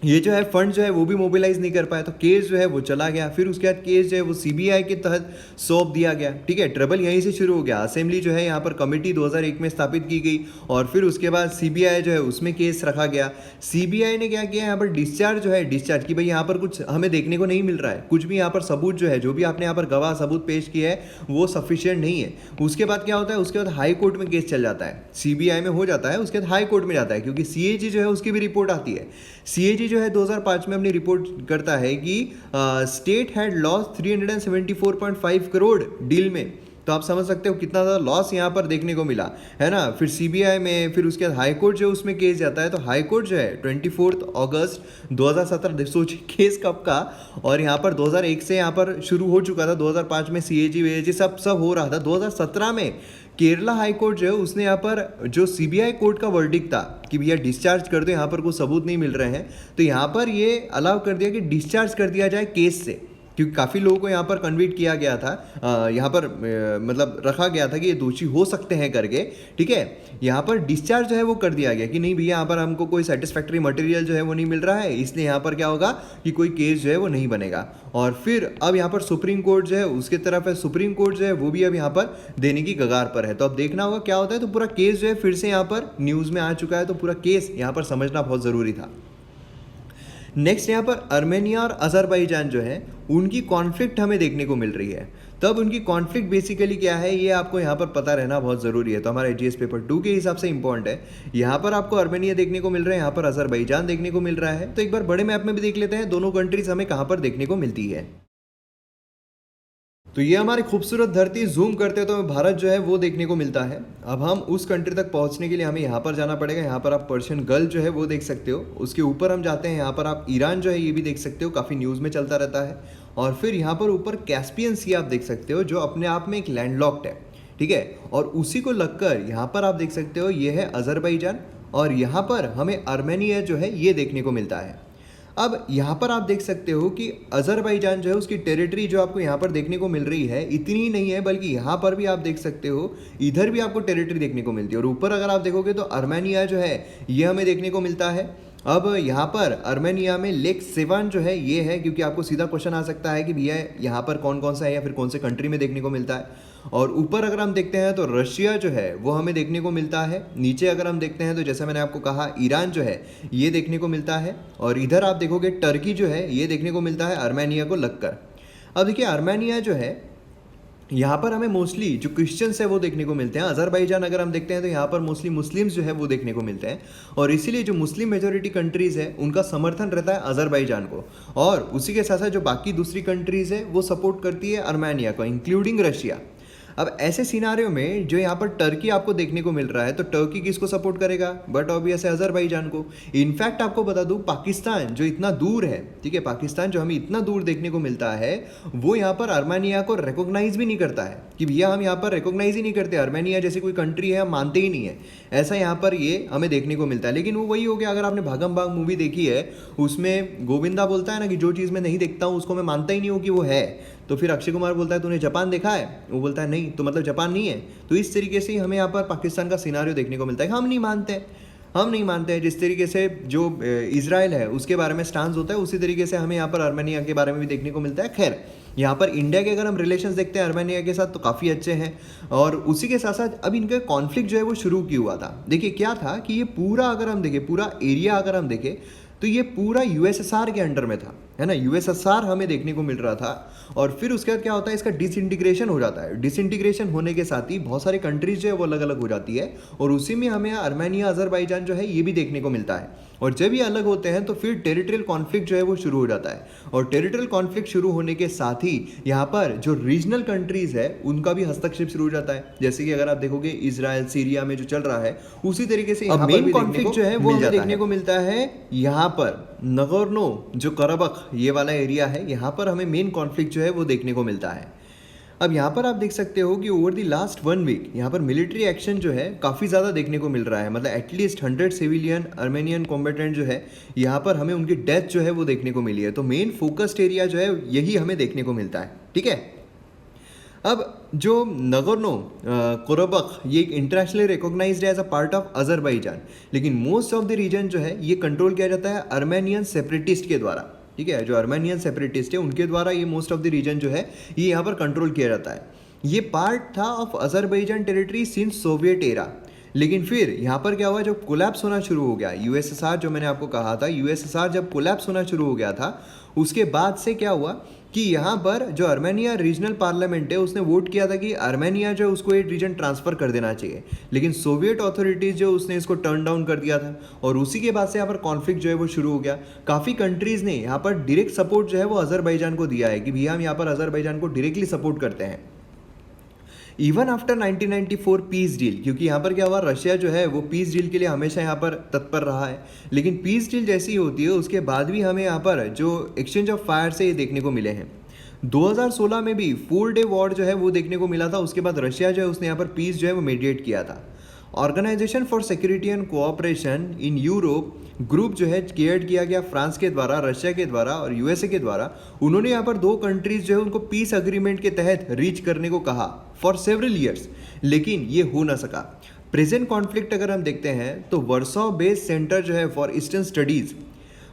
ये जो है फंड जो है वो भी मोबिलाइज नहीं कर पाया, तो केस जो है वो चला गया। फिर उसके बाद केस जो है वो CBI के तहत सौंप दिया गया, ठीक है। ट्रबल यहीं से शुरू हो गया। असेंबली जो है यहाँ पर कमेटी 2001 में स्थापित की गई और फिर उसके बाद CBI जो है उसमें केस रखा गया। CBI ने क्या किया, यहाँ पर डिस्चार्ज जो है, डिस्चार्ज कि भाई यहाँ पर कुछ हमें देखने को नहीं मिल रहा है, कुछ भी यहाँ पर सबूत जो है, जो भी आपने यहाँ पर गवाह सबूत पेश किया है वो सफिशियंट नहीं है। उसके बाद क्या होता है, उसके बाद हाई कोर्ट में केस चल जाता है। CBI में हो जाता है, उसके बाद हाई कोर्ट में जाता है, क्योंकि CAG जो है उसकी भी रिपोर्ट आती है। CAG जो है 2005 में अपनी रिपोर्ट करता है कि state had loss 374.5 crore deal में। तो आप समझ सकते हो कितना ज़्यादा लॉस यहाँ पर देखने को मिला, है ना। फिर CBI में, फिर उसके बाद हाई कोर्ट जो उसमें केस जाता है, तो हाई कोर्ट जो है 24 अगस्त 2017, सोचिए केस कब का, और यहाँ पर 2001 से यहाँ पर शुरू हो चुका था, 2005 में CAG सब हो रहा था। 2017 में केरला हाई कोर्ट जो है उसने यहाँ पर जो CBI कोर्ट का वर्डिक्ट था कि भैया डिस्चार्ज कर दो, यहाँ पर कोई सबूत नहीं मिल रहे हैं, तो यहाँ पर ये अलाउ कर दिया कि डिस्चार्ज कर दिया जाए केस से, क्योंकि काफ़ी लोगों को यहाँ पर कन्विक्ट किया गया था, यहाँ पर मतलब रखा गया था कि ये दोषी हो सकते हैं करके, ठीक है। यहाँ पर डिस्चार्ज जो है वो कर दिया गया कि नहीं भैया यहाँ पर हमको कोई सेटिस्फैक्ट्री मटेरियल जो है वो नहीं मिल रहा है, इसलिए यहाँ पर क्या होगा कि कोई केस जो है वो नहीं बनेगा। और फिर अब यहाँ पर सुप्रीम कोर्ट जो है उसके तरफ है, सुप्रीम कोर्ट जो है वो भी अब यहाँ पर देने की कगार पर है। तो अब देखना होगा क्या होता है। तो पूरा केस जो है फिर से यहाँ पर न्यूज़ में आ चुका है, तो पूरा केस यहाँ पर समझना बहुत ज़रूरी था। नेक्स्ट यहाँ पर आर्मेनिया और अजरबैजान जो है उनकी कॉन्फ्लिक्ट हमें देखने को मिल रही है। तब उनकी कॉन्फ्लिक्ट बेसिकली क्या है ये आपको यहाँ पर पता रहना बहुत ज़रूरी है। तो हमारा AGS पेपर 2 के हिसाब से इंपॉर्टेंट है। यहाँ पर आपको आर्मेनिया देखने को मिल रहा है, यहाँ पर अजरबैजान देखने को मिल रहा है। तो एक बार बड़े मैप में भी देख लेते हैं दोनों कंट्रीज हमें कहाँ पर देखने को मिलती है। तो ये हमारी खूबसूरत धरती जूम करते हैं तो हमें भारत जो है वो देखने को मिलता है। अब हम उस कंट्री तक पहुंचने के लिए हमें यहाँ पर जाना पड़ेगा। यहाँ पर आप पर्शियन गल्फ जो है वो देख सकते हो, उसके ऊपर हम जाते हैं, यहाँ पर आप ईरान जो है ये भी देख सकते हो, काफ़ी न्यूज़ में चलता रहता है। और फिर यहाँ पर ऊपर कैस्पियन सी आप देख सकते हो, जो अपने आप में एक लैंडलॉक्ड है, ठीक है। और उसी को लगकर यहाँ पर आप देख सकते हो ये है अजरबैजान, और यहाँ पर हमें आर्मेनिया जो है ये देखने को मिलता है। अब यहाँ पर आप देख सकते हो कि अज़रबैजान जो है उसकी टेरिटरी जो आपको यहाँ पर देखने को मिल रही है इतनी ही नहीं है, बल्कि यहाँ पर भी आप देख सकते हो इधर भी आपको टेरिटरी देखने को मिलती है। और ऊपर अगर आप देखोगे तो आर्मेनिया जो है ये हमें देखने को मिलता है। अब यहाँ पर आर्मेनिया में लेक सेवान जो है ये है, क्योंकि आपको सीधा क्वेश्चन आ सकता है कि भैया यहाँ पर कौन कौन सा है या फिर कौन से कंट्री में देखने को मिलता है। और ऊपर अगर हम देखते हैं तो रशिया जो है वो हमें देखने को मिलता है। नीचे अगर हम देखते हैं तो जैसा मैंने आपको कहा ईरान जो है ये देखने को मिलता है। और इधर आप देखोगे टर्की जो है ये देखने को मिलता है आर्मेनिया को लगकर। अब देखिए आर्मेनिया जो है यहाँ पर हमें मोस्टली जो क्रिश्चियंस है वो देखने को मिलते हैं। अज़रबैजान अगर हम देखते हैं तो यहाँ पर मोस्टली मुस्लिम्स जो है वो देखने को मिलते हैं। और इसीलिए जो मुस्लिम मेजोरिटी कंट्रीज़ है उनका समर्थन रहता है अज़रबैजान को, और उसी के साथ साथ जो बाकी दूसरी कंट्रीज़ है वो सपोर्ट करती है आर्मेनिया को, इंक्लूडिंग रशिया। अब ऐसे सिनारियों में जो यहाँ पर टर्की आपको देखने को मिल रहा है, तो टर्की किसको सपोर्ट करेगा? बट ऑब्वियस है अज़रबैजान को। इनफैक्ट आपको बता दूँ पाकिस्तान जो इतना दूर है, ठीक है, पाकिस्तान जो हमें इतना दूर देखने को मिलता है वो यहाँ पर आर्मेनिया को रिकॉग्नाइज भी नहीं करता है कि भैया हम यहाँ पर रिकॉग्नाइज ही नहीं करते, आर्मेनिया जैसी कोई कंट्री है हम मानते ही नहीं है, ऐसा यहाँ पर ये हमें देखने को मिलता है। लेकिन वो वही हो गया, अगर आपने भागम भाग मूवी देखी है उसमें गोविंदा बोलता है ना कि जो चीज़ मैं नहीं देखता हूँ उसको मैं मानता ही नहीं हूँ कि वो है। तो फिर अक्षय कुमार बोलता है तूने जापान देखा है? वो बोलता है नहीं, तो मतलब जापान नहीं है। तो इस तरीके से ही हमें यहाँ पर पाकिस्तान का सिनारियो देखने को मिलता है। हम नहीं मानते हैं। जिस तरीके से जो इजराइल है उसके बारे में स्टांस होता है उसी तरीके से हमें यहाँ पर आर्मेनिया के बारे में भी देखने को मिलता है। खैर यहाँ पर इंडिया के अगर हम रिलेशंस देखते हैं आर्मेनिया के साथ तो काफ़ी अच्छे हैं। और उसी के साथ साथ अब इनका कॉन्फ्लिक्ट जो है वो शुरू क्यों हुआ था? देखिए क्या था कि ये पूरा अगर हम देखें, पूरा एरिया अगर हम देखें तो ये पूरा यूएसएसआर के अंडर में था, है ना, यूएसएसआर हमें देखने को मिल रहा था। और फिर उसके बाद क्या होता है, इसका डिसइंटीग्रेशन हो जाता है। डिसइंटीग्रेशन होने के साथ ही बहुत सारी कंट्रीज जो है वो अलग अलग हो जाती है, और उसी में हमें आर्मेनिया अज़रबैजान जो है ये भी देखने को मिलता है। और जब ये अलग होते हैं तो फिर टेरिटोरियल कॉन्फ्लिक्ट जो है वो शुरू हो जाता है। और टेरिटोरियल कॉन्फ्लिक्ट शुरू होने के साथ ही यहाँ पर जो रीजनल कंट्रीज है उनका भी हस्तक्षेप शुरू हो जाता है। जैसे कि अगर आप देखोगे इजराइल सीरिया में जो चल रहा है उसी तरीके से यहाँ पर भी कॉन्फ्लिक्ट जो है वो हमें देखने को मिलता है। यहाँ पर नगोर्नो जो करबख ये वाला एरिया है, यहाँ पर हमें मेन कॉन्फ्लिक्ट जो है वो देखने को मिलता है। अब यहाँ पर आप देख सकते हो कि ओवर द लास्ट 1 वीक यहाँ पर मिलिट्री एक्शन जो है काफ़ी ज़्यादा देखने को मिल रहा है। मतलब एटलीस्ट 100 सिविलियन आर्मेनियन कॉम्बेटेंट जो है यहाँ पर हमें उनकी डेथ जो है वो देखने को मिली है। तो मेन फोकस्ड एरिया जो है यही हमें देखने को मिलता है, ठीक है। अब जो नगोर्नो करबख ये इंटरनेशनली रिकॉग्नाइज्ड है as a part of Azerbaijan, लेकिन मोस्ट ऑफ द रीजन जो है ये कंट्रोल किया जाता है आर्मेनियन सेपरेटिस्ट के द्वारा, ठीक है। जो आर्मेनियन सेपरेटिस्ट है उनके द्वारा ये मोस्ट ऑफ द रीजन जो है ये यहाँ पर कंट्रोल किया जाता है। ये पार्ट था of Azerbaijan territory since Soviet era. लेकिन फिर यहाँ पर क्या हुआ, जब कोलैप्स होना शुरू हो गया यूएसएसआर, जो मैंने आपको कहा था यूएसएसआर जब कोलैप्स होना शुरू हो गया था उसके बाद से क्या हुआ कि यहाँ पर जो आर्मेनिया रीजनल पार्लियामेंट है उसने वोट किया था कि आर्मेनिया जो उसको एक रीजन ट्रांसफ़र कर देना चाहिए। लेकिन सोवियत अथॉरिटीज़ जो उसने इसको टर्न डाउन कर दिया था, और उसी के बाद से यहाँ पर कॉन्फ्लिक्ट जो है वो शुरू हो गया। काफ़ी कंट्रीज़ ने यहाँ पर डायरेक्ट सपोर्ट जो है वो अज़रबैजान को दिया है कि भैया हम यहाँ पर अज़रबैजान को डायरेक्टली सपोर्ट करते हैं। इवन आफ्टर 1994 पीस डील, क्योंकि यहाँ पर क्या हुआ, रशिया जो है वो पीस डील के लिए हमेशा यहाँ पर तत्पर रहा है। लेकिन पीस डील जैसी होती है उसके बाद भी हमें यहाँ पर जो एक्सचेंज ऑफ फायर से ये देखने को मिले हैं। 2016 में भी 4 डे वॉर जो है वो देखने को मिला था। उसके बाद रशिया जो है उसने यहाँ पर पीस जो है वो मीडिएट किया था। Organisation for security and cooperation in Europe group जो है क्रिएट किया गया फ्रांस के द्वारा, रशिया के द्वारा और यूएसए के द्वारा। उन्होंने यहाँ पर 2 कंट्रीज जो है उनको पीस अग्रीमेंट के तहत रीच करने को कहा फॉर सेवरल ईयर्स, लेकिन ये हो ना सका। प्रेजेंट कॉन्फ्लिक्ट अगर हम देखते हैं तो वर्सो बेस्ड सेंटर जो है फॉर ईस्टर्न स्टडीज़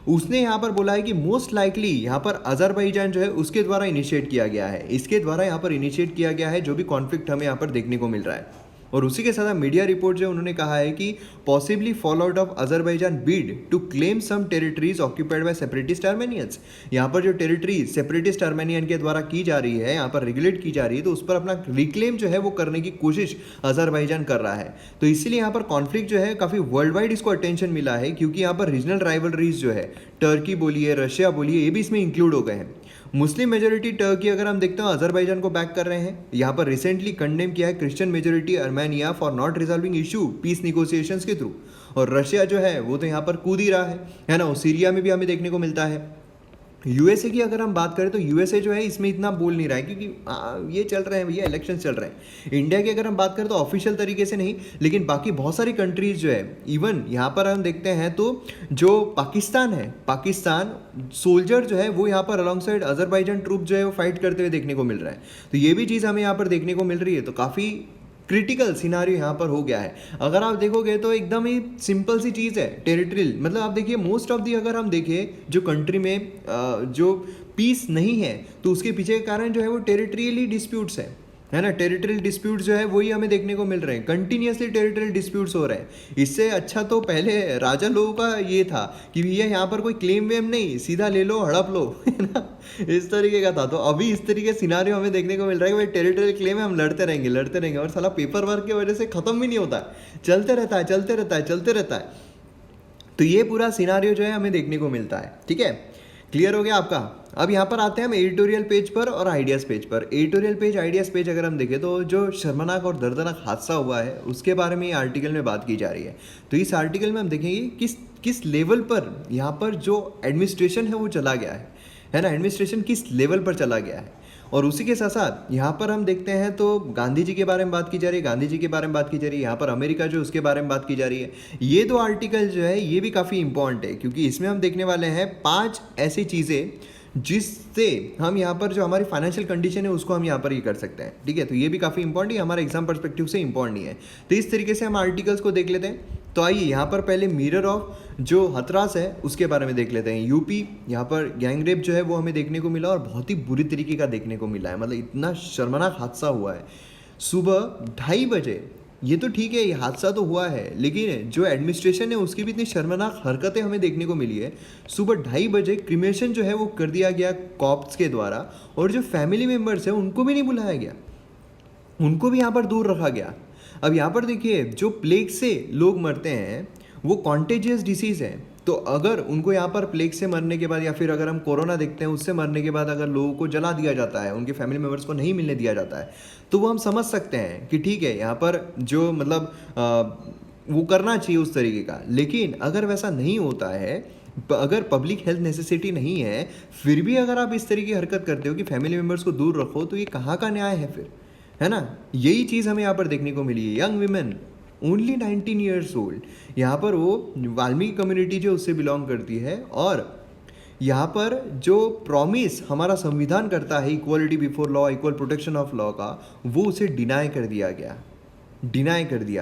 उसने यहाँ पर बोला है कि मोस्ट लाइकली यहाँ पर अज़रबैजान जो है उसके द्वारा इनिशिएट किया गया है, इसके द्वारा यहाँ पर इनिशिएट किया गया है जो भी कॉन्फ्लिक्ट हमें यहाँ पर देखने को मिल रहा है। और उसी के साथ मीडिया रिपोर्ट जो उन्होंने कहा है कि possibly fall out of Azerbaijan bid to claim some territories occupied by separatist Armenians. यहाँ पर जो टेरिटरीज सेपरेटिस्ट आर्मेनियन के द्वारा की जा रही है, यहाँ पर रेगुलेट की जा रही है, तो उस पर अपना रिक्लेम जो है वो करने की कोशिश अज़रबैजान कर रहा है। तो इसीलिए यहाँ पर कॉन्फ्लिक्ट जो है काफ़ी वर्ल्ड वाइड इसको अटेंशन मिला है, क्योंकि यहाँ पर रीजनल राइवलरीज जो है टर्की बोलिए, रशिया बोलिए, ये भी इसमें इंक्लूड हो गए हैं। मुस्लिम मेजोरिटी टर्की अगर हम देखते हैं अज़रबैजान को बैक कर रहे हैं। यहाँ पर रिसेंटली कंडेम किया है Christian majority Armenia for not resolving issue peace negotiations के थ्रू। और रशिया जो है वो तो यहाँ पर कूद ही रहा है ना, वो सीरिया में भी हमें देखने को मिलता है। यूएसए की अगर हम बात करें तो यूएसए जो है इसमें इतना बोल नहीं रहा है, क्योंकि ये चल रहे हैं भैया, इलेक्शन चल रहे हैं। इंडिया की अगर हम बात करें तो ऑफिशियल तरीके से नहीं, लेकिन बाकी बहुत सारी कंट्रीज जो है, इवन यहाँ पर हम देखते हैं तो जो पाकिस्तान है, पाकिस्तान सोल्जर जो है वो यहाँ पर अलॉन्ग साइड अजरबैजान ट्रूप जो है वो फाइट करते हुए देखने को मिल रहा है। तो ये भी चीज़ हमें यहाँ पर देखने को मिल रही है। तो काफ़ी क्रिटिकल सिनारियो यहाँ पर हो गया है। अगर आप देखोगे तो एकदम ही सिंपल सी चीज़ है, टेरिटरियल, मतलब आप देखिए मोस्ट ऑफ दी, अगर हम देखें जो कंट्री में जो पीस नहीं है तो उसके पीछे का कारण जो है वो टेरिटरियली डिस्प्यूट्स है ना। टेरिटरियल डिस्प्यूट जो है वही हमें देखने को मिल रहे हैं, कंटिन्यूसली टेरिटरियल डिस्प्यूट्स हो रहे हैं। इससे अच्छा तो पहले राजा लोगों का ये था कि भैया यहाँ पर कोई क्लेम वेम नहीं, सीधा ले लो हड़प लो, है ना, इस तरीके का था। तो अभी इस तरीके सिनारियो हमें देखने को मिल रहा है कि भाई टेरिटरियल क्लेम है, हम लड़ते रहेंगे और साला पेपर वर्क की वजह से खत्म भी नहीं होता है, चलते रहता है। तो ये पूरा सिनारियो जो है हमें देखने को मिलता है। ठीक है, क्लियर हो गया आपका। अब यहाँ पर आते हैं हम एडिटोरियल पेज पर और आइडियाज़ पेज पर। एडिटोरियल पेज, आइडियाज़ पेज अगर हम देखें तो जो शर्मनाक और दर्दनाक हादसा हुआ है उसके बारे में ये आर्टिकल में बात की जा रही है। तो इस आर्टिकल में हम देखेंगे किस लेवल पर यहाँ पर जो एडमिनिस्ट्रेशन है वो चला गया है ना, एडमिनिस्ट्रेशन किस लेवल पर चला गया है। और उसी के साथ साथ यहाँ पर हम देखते हैं तो गांधी जी के बारे में बात की जा रही है, यहाँ पर अमेरिका जो उसके बारे में बात की जा रही है। ये दो आर्टिकल जो है ये भी काफ़ी इंपॉर्टेंट है, क्योंकि इसमें हम देखने वाले हैं 5 ऐसी चीज़ें जिससे हम यहाँ पर जो हमारी फाइनेंशियल कंडीशन है उसको हम यहाँ पर ये कर सकते हैं। ठीक है, तो ये भी काफ़ी इंपॉर्टेंट है, हमारे एग्जाम पर्सपेक्टिव से इंपॉर्टेंट नहीं है। तो इस तरीके से हम आर्टिकल्स को देख लेते हैं। तो आइए यहाँ पर पहले मिरर ऑफ जो हथरास है उसके बारे में देख लेते हैं। यूपी, यहाँ पर गैंग रेप जो है वो हमें देखने को मिला और बहुत ही बुरी तरीके का देखने को मिला है। मतलब इतना शर्मनाक हादसा हुआ है सुबह 2:30 बजे। ये तो ठीक है, ये हादसा तो हुआ है, लेकिन जो एडमिनिस्ट्रेशन है उसकी भी इतनी शर्मनाक हरकतें हमें देखने को मिली है। सुबह 2:30 बजे क्रिमेशन जो है वो कर दिया गया कॉप्स के द्वारा, और जो फैमिली मेम्बर्स हैं उनको भी नहीं बुलाया गया, उनको भी यहाँ पर दूर रखा गया। अब यहाँ पर देखिए, जो प्लेग से लोग मरते हैं वो कॉन्टेजियस डिसीज़ है। तो अगर उनको यहाँ पर प्लेग से मरने के बाद, या फिर अगर हम कोरोना देखते हैं उससे मरने के बाद अगर लोगों को जला दिया जाता है, उनके फैमिली मेम्बर्स को नहीं मिलने दिया जाता है, तो वो हम समझ सकते हैं कि ठीक है यहाँ पर जो मतलब वो करना चाहिए उस तरीके का। लेकिन अगर वैसा नहीं होता है, अगर पब्लिक हेल्थ नेसेसिटी नहीं है, फिर भी अगर आप इस तरीके की हरकत करते हो कि फैमिली मेम्बर्स को दूर रखो, तो ये कहाँ का न्याय है फिर, है ना। यही चीज़ हमें यहाँ पर देखने को मिली है। Young women only 19 years old, यहाँ पर वो वाल्मीकि कम्युनिटी जो उससे बिलोंग करती है, और यहाँ पर जो प्रॉमिस हमारा संविधान करता है equality before law, equal protection of law का, वो उसे डिनाई कर दिया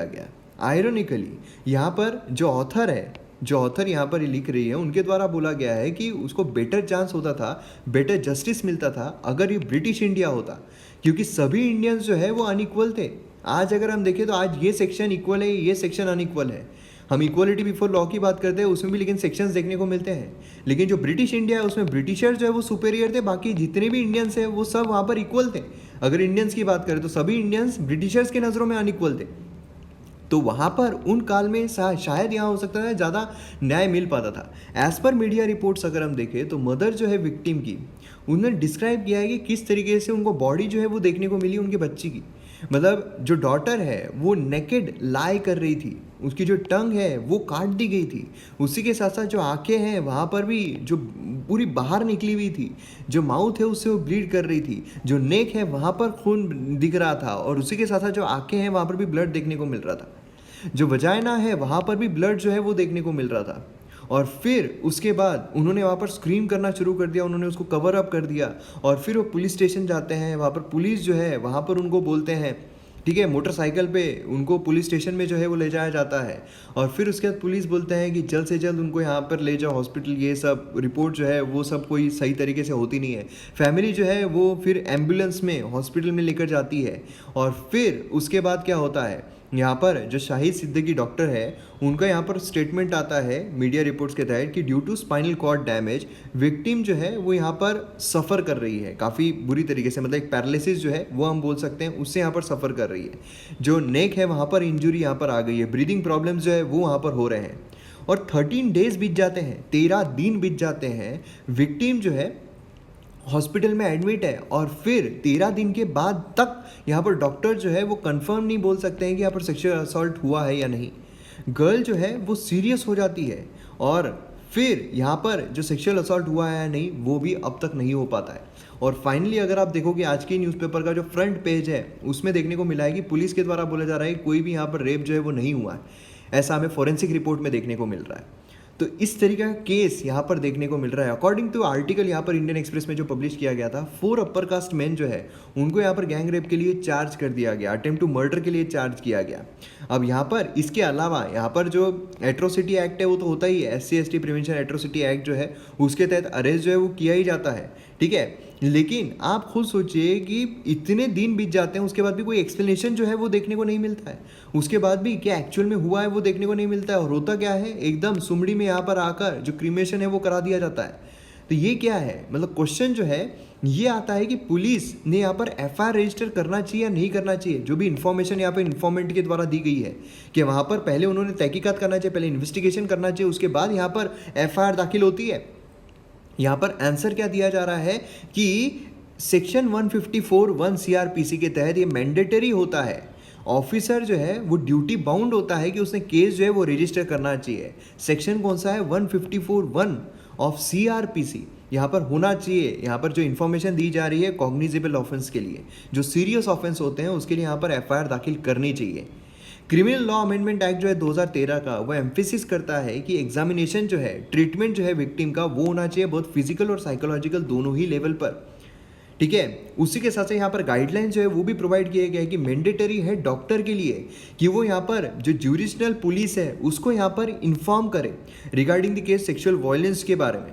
गया। आयरनिकली यहाँ पर जो ऑथर यहाँ पर लिख रही है, उनके द्वारा बोला गया है कि उसको बेटर चांस होता था, बेटर जस्टिस मिलता था अगर ये ब्रिटिश इंडिया होता, क्योंकि सभी इंडियंस जो है वो अनइक्वल थे। आज अगर हम देखें तो आज ये सेक्शन इक्वल है, ये सेक्शन अनइक्वल है। हम इक्वलिटी बिफोर लॉ की बात करते हैं, उसमें भी लेकिन सेक्शंस देखने को मिलते हैं। लेकिन जो ब्रिटिश इंडिया है उसमें ब्रिटिशर्स जो है वो सुपेरियर थे, बाकी जितने भी इंडियंस हैं वो सब वहाँ पर इक्वल थे। अगर इंडियंस की बात करें तो सभी इंडियंस ब्रिटिशर्स के नज़रों में अनइक्वल थे। तो वहाँ पर उन काल में शायद यहाँ हो सकता है ज़्यादा न्याय मिल पाता था। एज़ पर मीडिया रिपोर्ट्स अगर हम देखें तो मदर जो है विक्टिम की, उन्होंने डिस्क्राइब किया है कि किस तरीके से उनको बॉडी जो है वो देखने को मिली उनके बच्ची की। मतलब जो डॉटर है वो नेकेड लाई कर रही थी, उसकी जो टंग है वो काट दी गई थी, उसी के साथ साथ जो आंखें हैं वहाँ पर भी जो पूरी बाहर निकली हुई थी, जो माउथ है उससे वो ब्लीड कर रही थी, जो नेक है वहाँ पर खून दिख रहा था, और उसी के साथ साथ जो आंखें हैं वहाँ पर भी ब्लड देखने को मिल रहा था, जो वजाइना है वहाँ पर भी ब्लड जो है वो देखने को मिल रहा था। और फिर उसके बाद उन्होंने वहाँ पर स्क्रीम करना शुरू कर दिया, उन्होंने उसको कवर अप कर दिया, और फिर वो पुलिस स्टेशन जाते हैं, वहाँ पर पुलिस जो है वहाँ पर उनको बोलते हैं, ठीक है, मोटरसाइकिल पे उनको पुलिस स्टेशन में जो है वो ले जाया जाता है, और फिर उसके बाद पुलिस बोलते हैं कि जल्द से जल्द उनको यहाँ पर ले जाओ हॉस्पिटल। ये सब रिपोर्ट जो है वो सब कोई सही तरीके से होती नहीं है। फैमिली जो है वो फिर एम्बुलेंस में हॉस्पिटल में लेकर जाती है, और फिर उसके बाद क्या होता है, यहाँ पर जो शाहिद सिद्दीकी डॉक्टर है उनका यहाँ पर स्टेटमेंट आता है मीडिया रिपोर्ट्स के तहत कि due to spinal cord damage victim जो है वो यहाँ पर सफ़र कर रही है काफ़ी बुरी तरीके से, मतलब एक पैरालिसिस जो है वो हम बोल सकते हैं उससे यहाँ पर सफ़र कर रही है। जो नेक है वहाँ पर इंजुरी यहाँ पर आ गई है, ब्रीदिंग प्रॉब्लम्स जो है वो वहाँ पर हो रहे हैं, और 13 डेज बीत जाते हैं, 13 दिन बीत जाते हैं, विक्टिम जो है हॉस्पिटल में एडमिट है, और फिर 13 दिन के बाद तक यहाँ पर डॉक्टर जो है वो कंफर्म नहीं बोल सकते हैं कि यहाँ पर सेक्सुअल असॉल्ट हुआ है या नहीं। गर्ल जो है वो सीरियस हो जाती है, और फिर यहाँ पर जो सेक्सुअल असॉल्ट हुआ है या नहीं वो भी अब तक नहीं हो पाता है। और फाइनली अगर आप देखोगे आज की न्यूज़पेपर का जो फ्रंट पेज है उसमें देखने को मिला है कि पुलिस के द्वारा बोला जा रहा है कि कोई भी यहाँ पर रेप जो है वो नहीं हुआ है, ऐसा हमें फॉरेंसिक रिपोर्ट में देखने को मिल रहा है। तो इस तरीके का केस यहाँ पर देखने को मिल रहा है। अकॉर्डिंग टू आर्टिकल यहाँ पर इंडियन एक्सप्रेस में जो पब्लिश किया गया था, 4 अपर कास्ट मैन जो है उनको यहाँ पर गैंग रेप के लिए चार्ज कर दिया गया, अटेम्प्ट टू मर्डर के लिए चार्ज किया गया। अब यहाँ पर इसके अलावा यहाँ पर जो एट्रोसिटी एक्ट है वो तो होता ही है, SC/ST प्रिवेंशन एट्रोसिटी एक्ट जो है उसके तहत अरेस्ट जो है वो किया ही जाता है, ठीक है। लेकिन आप खुद सोचिए कि इतने दिन बीत जाते हैं उसके बाद भी कोई एक्सप्लेनेशन जो है वो देखने को नहीं मिलता है, उसके बाद भी क्या एक्चुअल में हुआ है वो देखने को नहीं मिलता है। और होता क्या है, एकदम सुमड़ी में यहाँ पर आकर जो क्रीमेशन है वो करा दिया जाता है। तो ये क्या है, मतलब क्वेश्चन जो है ये आता है कि पुलिस ने यहाँ पर FIR रजिस्टर करना चाहिए या नहीं करना चाहिए। जो भी इन्फॉर्मेशन यहाँ पर इन्फॉर्मेंट के द्वारा दी गई है कि वहाँ पर पहले उन्होंने तहकीकात करना चाहिए, पहले इन्वेस्टिगेशन करना चाहिए, उसके बाद यहाँ पर FIR दाखिल होती है। यहाँ पर आंसर क्या दिया जा रहा है कि सेक्शन 154(1) CRPC के तहत ये मैंडेटरी होता है। ऑफिसर जो है वो ड्यूटी बाउंड होता है कि उसने केस जो है वो रजिस्टर करना चाहिए। सेक्शन कौन सा है, 154(1) ऑफ CRPC यहाँ पर होना चाहिए। यहाँ पर जो इन्फॉर्मेशन दी जा रही है कॉग्निजेबल ऑफेंस के लिए, जो सीरियस ऑफेंस होते हैं उसके लिए यहाँ पर FIR दाखिल करनी चाहिए। क्रिमिनल लॉ अमेंडमेंट एक्ट जो है 2013 का, वो एम्फेसिस करता है कि एग्जामिनेशन जो है, ट्रीटमेंट जो है विक्टिम का, वो होना चाहिए बहुत फिजिकल और साइकोलॉजिकल दोनों ही लेवल पर, ठीक है। उसी के साथ साथ यहाँ पर गाइडलाइन जो है वो भी प्रोवाइड किए गए हैं कि मैंडेटरी है डॉक्टर के लिए कि वो यहाँ पर जो ज्यूरिडिक्शनल पुलिस है उसको यहाँ पर इन्फॉर्म करे regarding the case sexual violence के बारे में,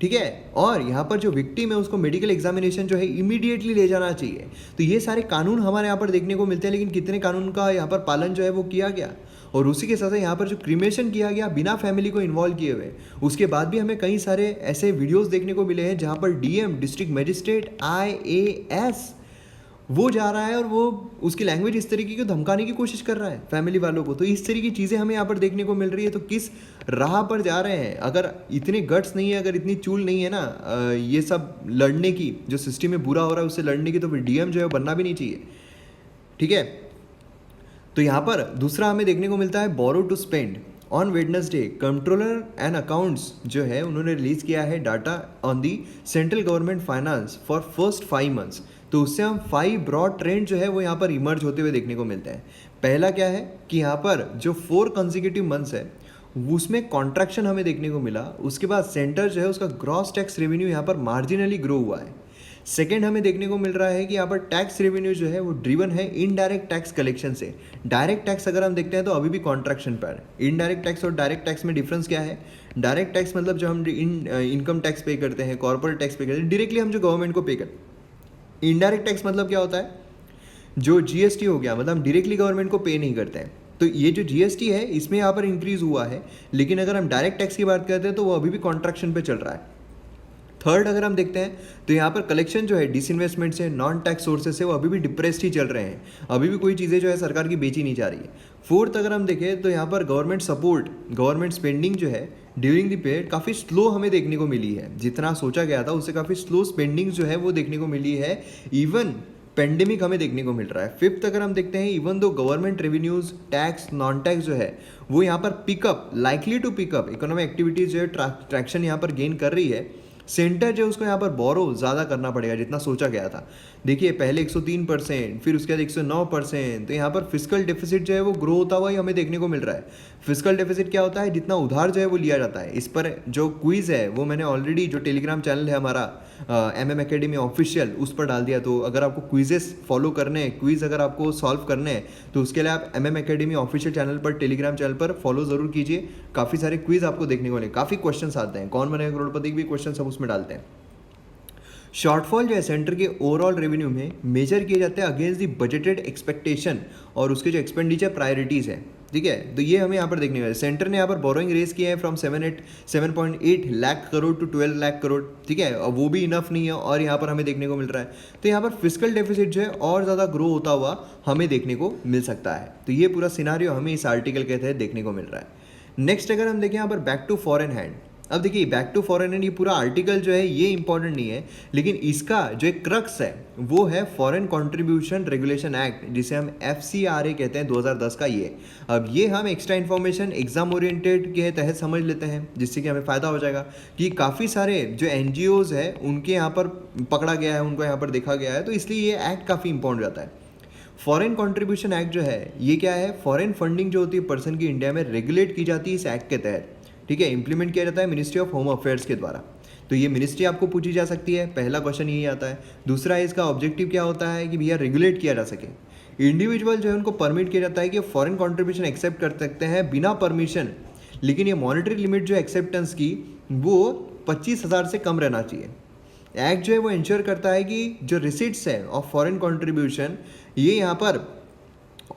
ठीक है। और यहाँ पर जो विक्टिम है उसको मेडिकल एग्जामिनेशन जो है इमीडिएटली ले जाना चाहिए। तो ये सारे कानून हमारे यहाँ पर देखने को मिलते हैं, लेकिन कितने कानून का यहाँ पर पालन जो है वो किया गया। और उसी के साथ साथ यहाँ पर जो क्रीमेशन किया गया बिना फैमिली को इन्वॉल्व किए हुए, उसके बाद भी हमें कई सारे ऐसे वीडियोस देखने को मिले हैं जहाँ पर DM डिस्ट्रिक्ट मजिस्ट्रेट IAS वो जा रहा है और वो उसकी लैंग्वेज इस तरीके की धमकाने की कोशिश कर रहा है फैमिली वालों को। तो इस तरीके की चीज़ें हमें यहाँ पर देखने को मिल रही है। तो किस राह पर जा रहे हैं, अगर इतने गट्स नहीं है, अगर इतनी चूल नहीं है ना ये सब लड़ने की, जो सिस्टम में बुरा हो रहा है उससे लड़ने की, तो फिर DM जो है बनना भी नहीं चाहिए, ठीक है। तो यहाँ पर दूसरा हमें देखने को मिलता है borrow to spend. On Wednesday controller and accounts जो है उन्होंने रिलीज़ किया है data on the central government finance for first 5 months. तो उससे हम 5 ब्रॉड ट्रेंड जो है वो यहाँ पर इमर्ज होते हुए देखने को मिलते हैं। पहला क्या है कि यहाँ पर जो 4 कंसेक्यूटिव मंथ्स है उसमें कॉन्ट्रैक्शन हमें देखने को मिला। उसके बाद सेंटर जो है उसका ग्रॉस टैक्स रेवेन्यू यहाँ पर मार्जिनली ग्रो हुआ है। सेकेंड हमें देखने को मिल रहा है कि यहाँ पर टैक्स रेवेन्यू जो है वो ड्रिवन है इनडायरेक्ट टैक्स कलेक्शन से। डायरेक्ट टैक्स अगर हम देखते हैं तो अभी भी कॉन्ट्रैक्शन पर है। इनडायरेक्ट टैक्स और डायरेक्ट टैक्स में डिफरेंस क्या है, डायरेक्ट टैक्स मतलब जो हम इनकम टैक्स पे करते हैं, कॉर्पोरेट टैक्स पे करते हैं, डायरेक्टली हम जो गवर्नमेंट को पे करते हैं। इनडायरेक्ट टैक्स मतलब क्या होता है, जो GST हो गया, मतलब हम डायरेक्टली गवर्नमेंट को पे नहीं करते हैं। तो ये जो GST है इसमें यहाँ पर इंक्रीज हुआ है, लेकिन अगर हम डायरेक्ट टैक्स की बात करते हैं तो वो अभी भी कॉन्ट्रैक्शन पे चल रहा है। थर्ड अगर हम देखते हैं तो यहाँ पर कलेक्शन जो है डिसइन्वेस्टमेंट से, नॉन टैक्स सोर्सेज से, वो अभी भी डिप्रेस्ड ही चल रहे हैं, अभी भी कोई चीज़ें जो है सरकार की बेची नहीं जा रही है। फोर्थ अगर हम देखें तो यहाँ पर गवर्नमेंट सपोर्ट, गवर्नमेंट स्पेंडिंग जो है ड्यूरिंग द पीरियड काफ़ी स्लो हमें देखने को मिली है। जितना सोचा गया था उससे काफ़ी स्लो स्पेंडिंग जो है वो देखने को मिली है। इवन पेंडेमिक हमें देखने को मिल रहा है। फिफ्थ अगर हम देखते हैं, even though government revenues, tax, non tax जो है वो यहाँ पर pickup, likely to pickup, economic activities जो है ट्रैक्शन यहाँ पर गेन कर रही है। सेंटर जो है उसको यहाँ पर बोरो ज़्यादा करना पड़ेगा जितना सोचा गया था। देखिए पहले 103%, फिर उसके बाद 109%। तो यहाँ पर फिस्कल डेफिसिट जो है वो ग्रो होता हुआ ही हमें देखने को मिल रहा है। फिस्कल डेफिसिट क्या होता है, जितना उधार जो है वो लिया जाता है। इस पर जो क्विज़ है वो मैंने ऑलरेडी, जो टेलीग्राम चैनल है हमारा MM Academy ऑफिशियल, उस पर डाल दिया। तो अगर आपको क्विजेस फॉलो करने हैं, क्विज़ अगर आपको सॉल्व करने हैं, तो उसके लिए आप MM Academy ऑफिशियल चैनल पर, टेलीग्राम चैनल पर फॉलो ज़रूर कीजिए। काफ़ी सारे क्विज़ आपको देखने को मिले, काफ़ी क्वेश्चन आते हैं, कौन बनेगा करोड़पति भी क्वेश्चन सब उसमें डालते हैं। शॉर्टफॉल जो है सेंटर के ओवरऑल रेवेन्यू में मेजर किए जाते हैं अगेंस्ट द बजटेड एक्सपेक्टेशन और उसके जो एक्सपेंडिचर प्रायोरिटीज़ हैं, ठीक है। तो ये हमें यहाँ पर देखने को मिला। सेंटर ने यहाँ पर बोरोइंग रेज किया है फ्रॉम 7.8 लाख करोड़ टू 12 लाख करोड़, ठीक है। और वो भी इनफ नहीं है और यहाँ पर हमें देखने को मिल रहा है। तो यहाँ पर फिस्कल डेफिसिट जो है और ज़्यादा ग्रो होता हुआ हमें देखने को मिल सकता है। तो ये पूरा सिनारियो हमें इस आर्टिकल के तहत देखने को मिल रहा है। नेक्स्ट अगर हम देखें यहाँ पर बैक टू फॉरेन हैंड, अब देखिए बैक टू फॉरेन एंड ये पूरा आर्टिकल जो है ये इंपॉर्टेंट नहीं है, लेकिन इसका जो एक क्रक्स है वो है फॉरेन कंट्रीब्यूशन रेगुलेशन एक्ट, जिसे हम FCRA कहते हैं 2010 का ये। अब ये हम एक्स्ट्रा इन्फॉर्मेशन एग्जाम ओरिएंटेड के तहत समझ लेते हैं, जिससे कि हमें फ़ायदा हो जाएगा कि काफ़ी सारे जो NGOs है उनके यहाँ पर पकड़ा गया है, उनको यहाँ पर देखा गया है, तो इसलिए ये एक्ट काफ़ी इंपॉर्टेंट जाता है। फॉरेन कंट्रीब्यूशन एक्ट जो है ये क्या है, फॉरेन फंडिंग जो होती है पर्सन की इंडिया में रेगुलेट की जाती है इस एक्ट के तहत, ठीक है। इंप्लीमेंट किया जाता है मिनिस्ट्री ऑफ होम अफेयर्स के द्वारा। तो ये मिनिस्ट्री आपको पूछी जा सकती है, पहला क्वेश्चन यही आता है। दूसरा इसका ऑब्जेक्टिव क्या होता है कि भैया रेगुलेट किया जा सके। इंडिविजुअल जो है उनको परमिट किया जाता है कि फॉरेन कंट्रीब्यूशन एक्सेप्ट कर सकते हैं बिना परमिशन, लेकिन ये मॉनेटरी लिमिट जो एक्सेप्टेंस की वो 25,000 से कम रहना चाहिए। एक्ट जो है वो इंश्योर करता है कि जो रिसिट्स है ऑफ फॉरेन कंट्रीब्यूशन ये यहाँ पर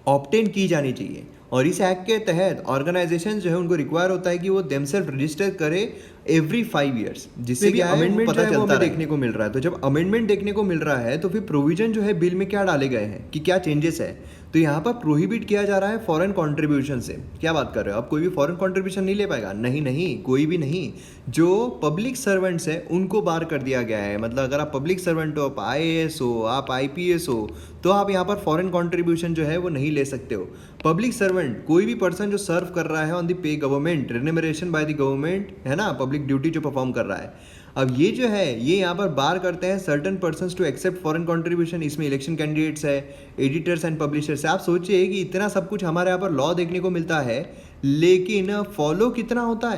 ऑब्टेन की जानी चाहिए, और इस एक्ट के तहत ऑर्गेनाइजेशन जो है उनको रिक्वायर होता है कि वो देमसेल्फ रजिस्टर करे एवरी 5 ईयर्स, जिससे भी अमेंडमेंट पता चलता देखने को मिल रहा है। तो जब अमेंडमेंट देखने को मिल रहा है तो फिर प्रोविजन जो है बिल में क्या डाले गए हैं कि क्या चेंजेस है, तो यहाँ पर प्रोहिबिट किया जा रहा है फॉरेन कंट्रीब्यूशन से। क्या बात कर रहे हो, अब कोई भी फॉरेन कंट्रीब्यूशन नहीं ले पाएगा? नहीं, कोई भी नहीं। जो पब्लिक सर्वेंट्स हैं उनको बार कर दिया गया है। मतलब अगर आप पब्लिक सर्वेंट हो, आप IAS हो, आप IPS हो, तो आप यहाँ पर फॉरेन कंट्रीब्यूशन जो है वो नहीं ले सकते हो। पब्लिक सर्वेंट कोई भी पर्सन जो सर्व कर रहा है on the pay government, remuneration by the government, है ना, पब्लिक ड्यूटी जो परफॉर्म कर रहा है। अब ये जो है ये यहाँ पर बार करते हैं certain persons to accept foreign contribution. इसमें इलेक्शन कैंडिडेट्स है, एडिटर्स एंड पब्लिशर्स है। आप सोचिए कि इतना सब कुछ हमारे यहाँ पर लॉ देखने को मिलता है, लेकिन फॉलो कितना होता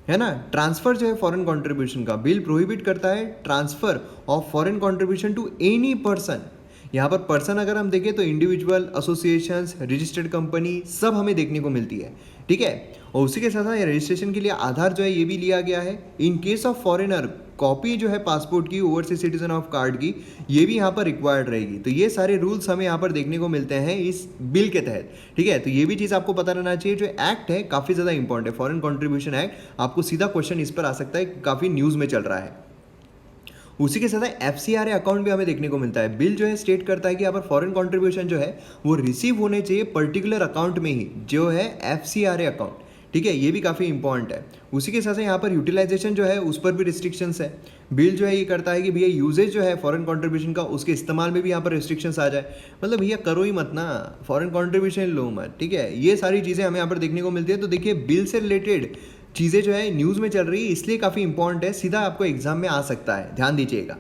है ना। ट्रांसफर जो है फॉरेन कंट्रीब्यूशन का बिल प्रोहिबिट करता है transfer of foreign contribution to any person. यहाँ पर पर्सन अगर हम देखें तो इंडिविजुअल, एसोसिएशंस, रजिस्टर्ड कंपनी सब हमें देखने को मिलती है, ठीक है। और उसी के साथ साथ रजिस्ट्रेशन के लिए आधार जो है ये भी लिया गया है। In case of foreigner copy जो है पासपोर्ट की, ओवरसीज सिटीजन ऑफ कार्ड की, ये भी यहाँ पर रिक्वायर्ड रहेगी। तो ये सारे रूल्स हमें यहाँ पर देखने को मिलते हैं इस बिल के तहत, ठीक है। तो ये भी चीज़ आपको पता रहना चाहिए। जो एक्ट है काफ़ी ज़्यादा इंपॉर्टेंट है, फॉरेन कंट्रीब्यूशन एक्ट। आपको सीधा क्वेश्चन इस पर आ सकता है, काफ़ी न्यूज़ में चल रहा है। उसी के साथ FCRA अकाउंट भी हमें देखने को मिलता है। बिल जो है स्टेट करता है कि यहाँ पर फॉरेन कंट्रीब्यूशन जो है वो रिसीव होने चाहिए पर्टिकुलर अकाउंट में ही, जो है FCRA अकाउंट, ठीक है। ये भी काफ़ी इंपॉर्टेंट है। उसी के साथ साथ यहाँ पर यूटिलाइजेशन जो है उस पर भी रिस्ट्रिक्शंस है। बिल जो है ये करता है कि भैया यूजेज जो है फॉरेन कंट्रीब्यूशन का, उसके इस्तेमाल में भी यहाँ पर रिस्ट्रिक्शंस आ जाए। मतलब भैया करो ही मत ना, फॉरेन कंट्रीब्यूशन लो मत, ठीक है। ये सारी चीज़ें हमें यहाँ पर देखने को मिलती है। तो देखिए बिल से रिलेटेड चीज़ें जो है न्यूज़ में चल रही है, इसलिए काफ़ी इंपॉर्टेंट है, सीधा आपको एग्जाम में आ सकता है, ध्यान दीजिएगा।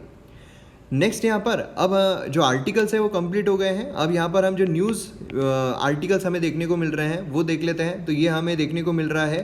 नेक्स्ट यहाँ पर अब जो आर्टिकल्स है वो कंप्लीट हो गए हैं। अब यहाँ पर हम जो न्यूज़ आर्टिकल्स हमें देखने को मिल रहे हैं वो देख लेते हैं। तो ये हमें देखने को मिल रहा है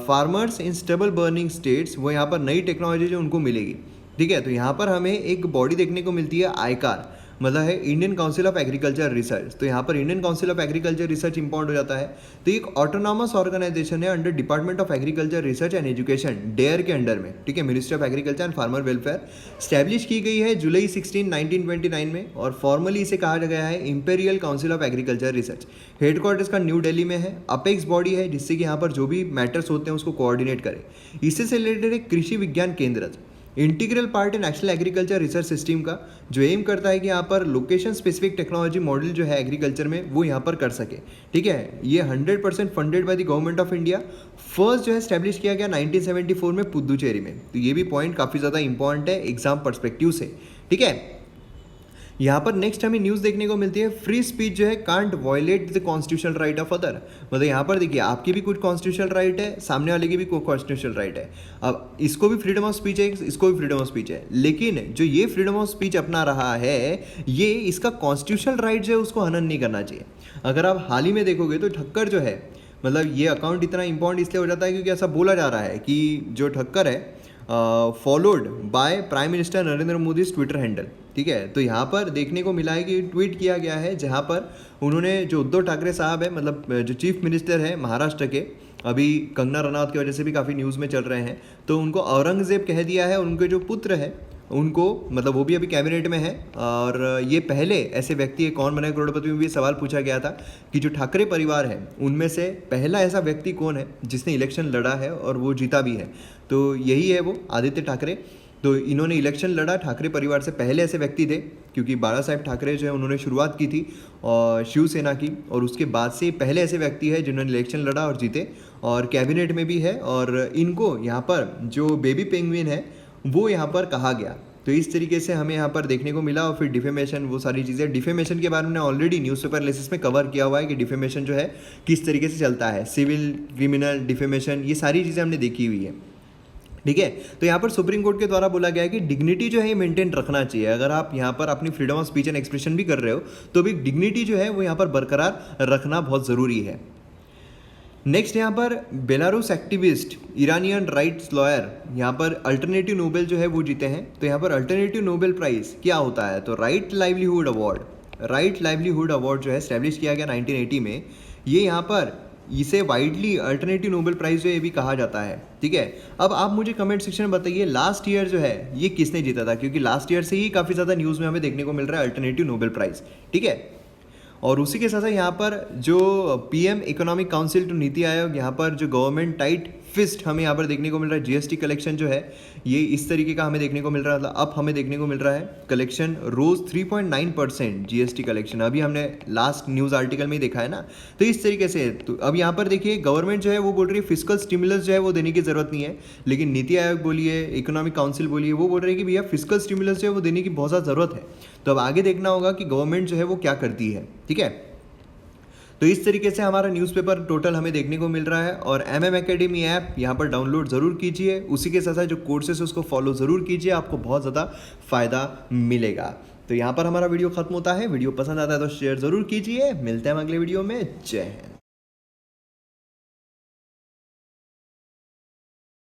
farmers in stable burning states, वो यहाँ पर नई टेक्नोलॉजी जो उनको मिलेगी, ठीक है। तो यहाँ पर हमें एक बॉडी देखने को मिलती है आईकार, मतलब है Indian Council of agriculture Research. तो यहाँ पर Indian Council of agriculture Research important हो जाता है। तो एक ऑटोनॉमस ऑर्गेनाइजेशन है under department of agriculture research and education, DARE के अंडर में, ठीक है, ministry of agriculture and farmer welfare. Establish की गई है जुलाई 16, 1929 में, और फॉर्मली इसे कहा गया है imperial council of agriculture research. Headquarters का न्यू दिल्ली में है। अपेक्स बॉडी है जिससे कि यहाँ पर जो भी मैटर्स होते हैं उसको कोऑर्डिनेट करे। इससे से रिलेटेड एक कृषि विज्ञान केंद्र, इंटीग्रल पार्ट है नेशनल एग्रीकल्चर रिसर्च सिस्टम का, जो एम करता है कि यहाँ पर लोकेशन स्पेसिफिक टेक्नोलॉजी मॉडल जो है एग्रीकल्चर में वो यहाँ पर कर सके, ठीक है। ये 100% funded by the government of India. First जो है स्टैब्लिश किया गया 1974 में पुदुचेरी में। तो ये भी पॉइंट काफ़ी ज़्यादा इंपॉर्टेंट है एग्जाम पर्सपेक्टिव से, ठीक है। यहाँ पर नेक्स्ट हमें न्यूज़ देखने को मिलती है, फ्री स्पीच जो है can't violate the constitutional right of other. मतलब यहाँ पर देखिए आपकी भी कुछ कॉन्स्टिट्यूशनल राइट है, सामने वाले की भी कोई कॉन्स्टिट्यूशनल राइट है। अब इसको भी फ्रीडम ऑफ स्पीच है, इसको भी फ्रीडम ऑफ स्पीच है, लेकिन जो ये फ्रीडम ऑफ स्पीच अपना रहा है, ये इसका कॉन्स्टिट्यूशनल राइट जो है उसको हनन नहीं करना चाहिए। अगर आप हाल ही में देखोगे तो ठक्कर जो है, मतलब ये अकाउंट इतना इंपॉर्टेंट इसलिए हो जाता है क्योंकि ऐसा बोला जा रहा है कि जो ठक्कर है followed by prime minister Narendra Modi Twitter handle, ठीक है। तो यहाँ पर देखने को मिला है कि ट्वीट किया गया है जहाँ पर उन्होंने जो उद्धव ठाकरे साहब है, मतलब जो चीफ मिनिस्टर है महाराष्ट्र के, अभी कंगना रनौत की वजह से भी काफ़ी न्यूज़ में चल रहे हैं, तो उनको औरंगजेब कह दिया है। उनके जो पुत्र है उनको, मतलब वो भी अभी कैबिनेट में है, और ये पहले ऐसे व्यक्ति है, कौन बने करोड़पति में भी सवाल पूछा गया था कि जो ठाकरे परिवार है उनमें से पहला ऐसा व्यक्ति कौन है जिसने इलेक्शन लड़ा है और वो जीता भी है। तो यही है वो आदित्य ठाकरे। तो इन्होंने इलेक्शन लड़ा, ठाकरे परिवार से पहले ऐसे व्यक्ति थे, क्योंकि बाळासाहेब ठाकरे जो है उन्होंने शुरुआत की थी और शिवसेना की, और उसके बाद से पहले ऐसे व्यक्ति है जिन्होंने इलेक्शन लड़ा और जीते, और कैबिनेट में भी है, और इनको यहाँ पर जो बेबी पेंगुइन है वो यहाँ पर कहा गया। तो इस तरीके से हमें यहाँ पर देखने को मिला। और फिर डिफेमेशन, वो सारी चीज़ें, डिफेमेशन के बारे में ऑलरेडी न्यूज़पेपर एनालिसिस में कवर किया हुआ है कि डिफेमेशन जो है किस तरीके से चलता है, सिविल, क्रिमिनल, डिफेमेशन, ये सारी चीज़ें हमने देखी हुई है। ठीक है, तो यहाँ पर सुप्रीम कोर्ट के द्वारा बोला गया है कि डिग्निटी जो है ये मेंटेन रखना चाहिए। अगर आप यहाँ पर अपनी freedom of speech and expression भी कर रहे हो तो भी डिग्निटी जो है वो यहाँ पर बरकरार रखना बहुत ज़रूरी है। नेक्स्ट यहाँ पर Belarus activist, Iranian rights lawyer, यहाँ पर अल्टरनेटिव नोबेल जो है वो जीते हैं। तो यहाँ पर अल्टरनेटिव नोबेल प्राइज़ क्या होता है, तो राइट लाइवलीहुड अवार्ड जो है स्टैब्लिश किया गया 1980 में। ये यहाँ पर इसे वाइडली अल्टरनेटिव नोबेल प्राइज़ जो है ये भी कहा जाता है। ठीक है, अब आप मुझे कमेंट सेक्शन में बताइए लास्ट ईयर जो है ये किसने जीता था, क्योंकि लास्ट ईयर से ही काफ़ी ज़्यादा न्यूज़ में हमें देखने को मिल रहा है अल्टरनेटिव नोबेल प्राइज़। ठीक है, और उसी के साथ साथ यहाँ पर जो PM economic council to NITI Aayog, यहाँ पर जो गवर्नमेंट टाइट फिस्ट हमें यहाँ पर देखने को मिल रहा है। जीएसटी कलेक्शन जो है ये इस तरीके का हमें देखने को मिल रहा था, अब हमें देखने को मिल रहा है कलेक्शन रोज 3.9% जीएसटी कलेक्शन, अभी हमने लास्ट न्यूज़ आर्टिकल में ही देखा है ना। तो इस तरीके से तो अब यहाँ पर देखिए गवर्नमेंट जो है वो बोल रही है फिस्कल स्टिमुलस जो है वो देने की ज़रूरत नहीं है, लेकिन नीति आयोग बोलिए, इकोनॉमिक काउंसिल बोलिए, वो बोल रहे हैं कि भैया फिस्कल स्टिमुलस जो है वो देने की बहुत ज़्यादा ज़रूरत है। तो अब आगे देखना होगा कि गवर्नमेंट जो है वो क्या करती है। ठीक है, तो इस तरीके से हमारा न्यूज़पेपर टोटल हमें देखने को मिल रहा है। और MM Academy ऐप यहाँ पर डाउनलोड ज़रूर कीजिए, उसी के साथ साथ जो कोर्सेस है उसको फॉलो ज़रूर कीजिए, आपको बहुत ज़्यादा फ़ायदा मिलेगा। तो यहाँ पर हमारा वीडियो खत्म होता है। वीडियो पसंद आता है तो शेयर ज़रूर कीजिए। मिलते हैं हम अगले वीडियो में। जय हिंद।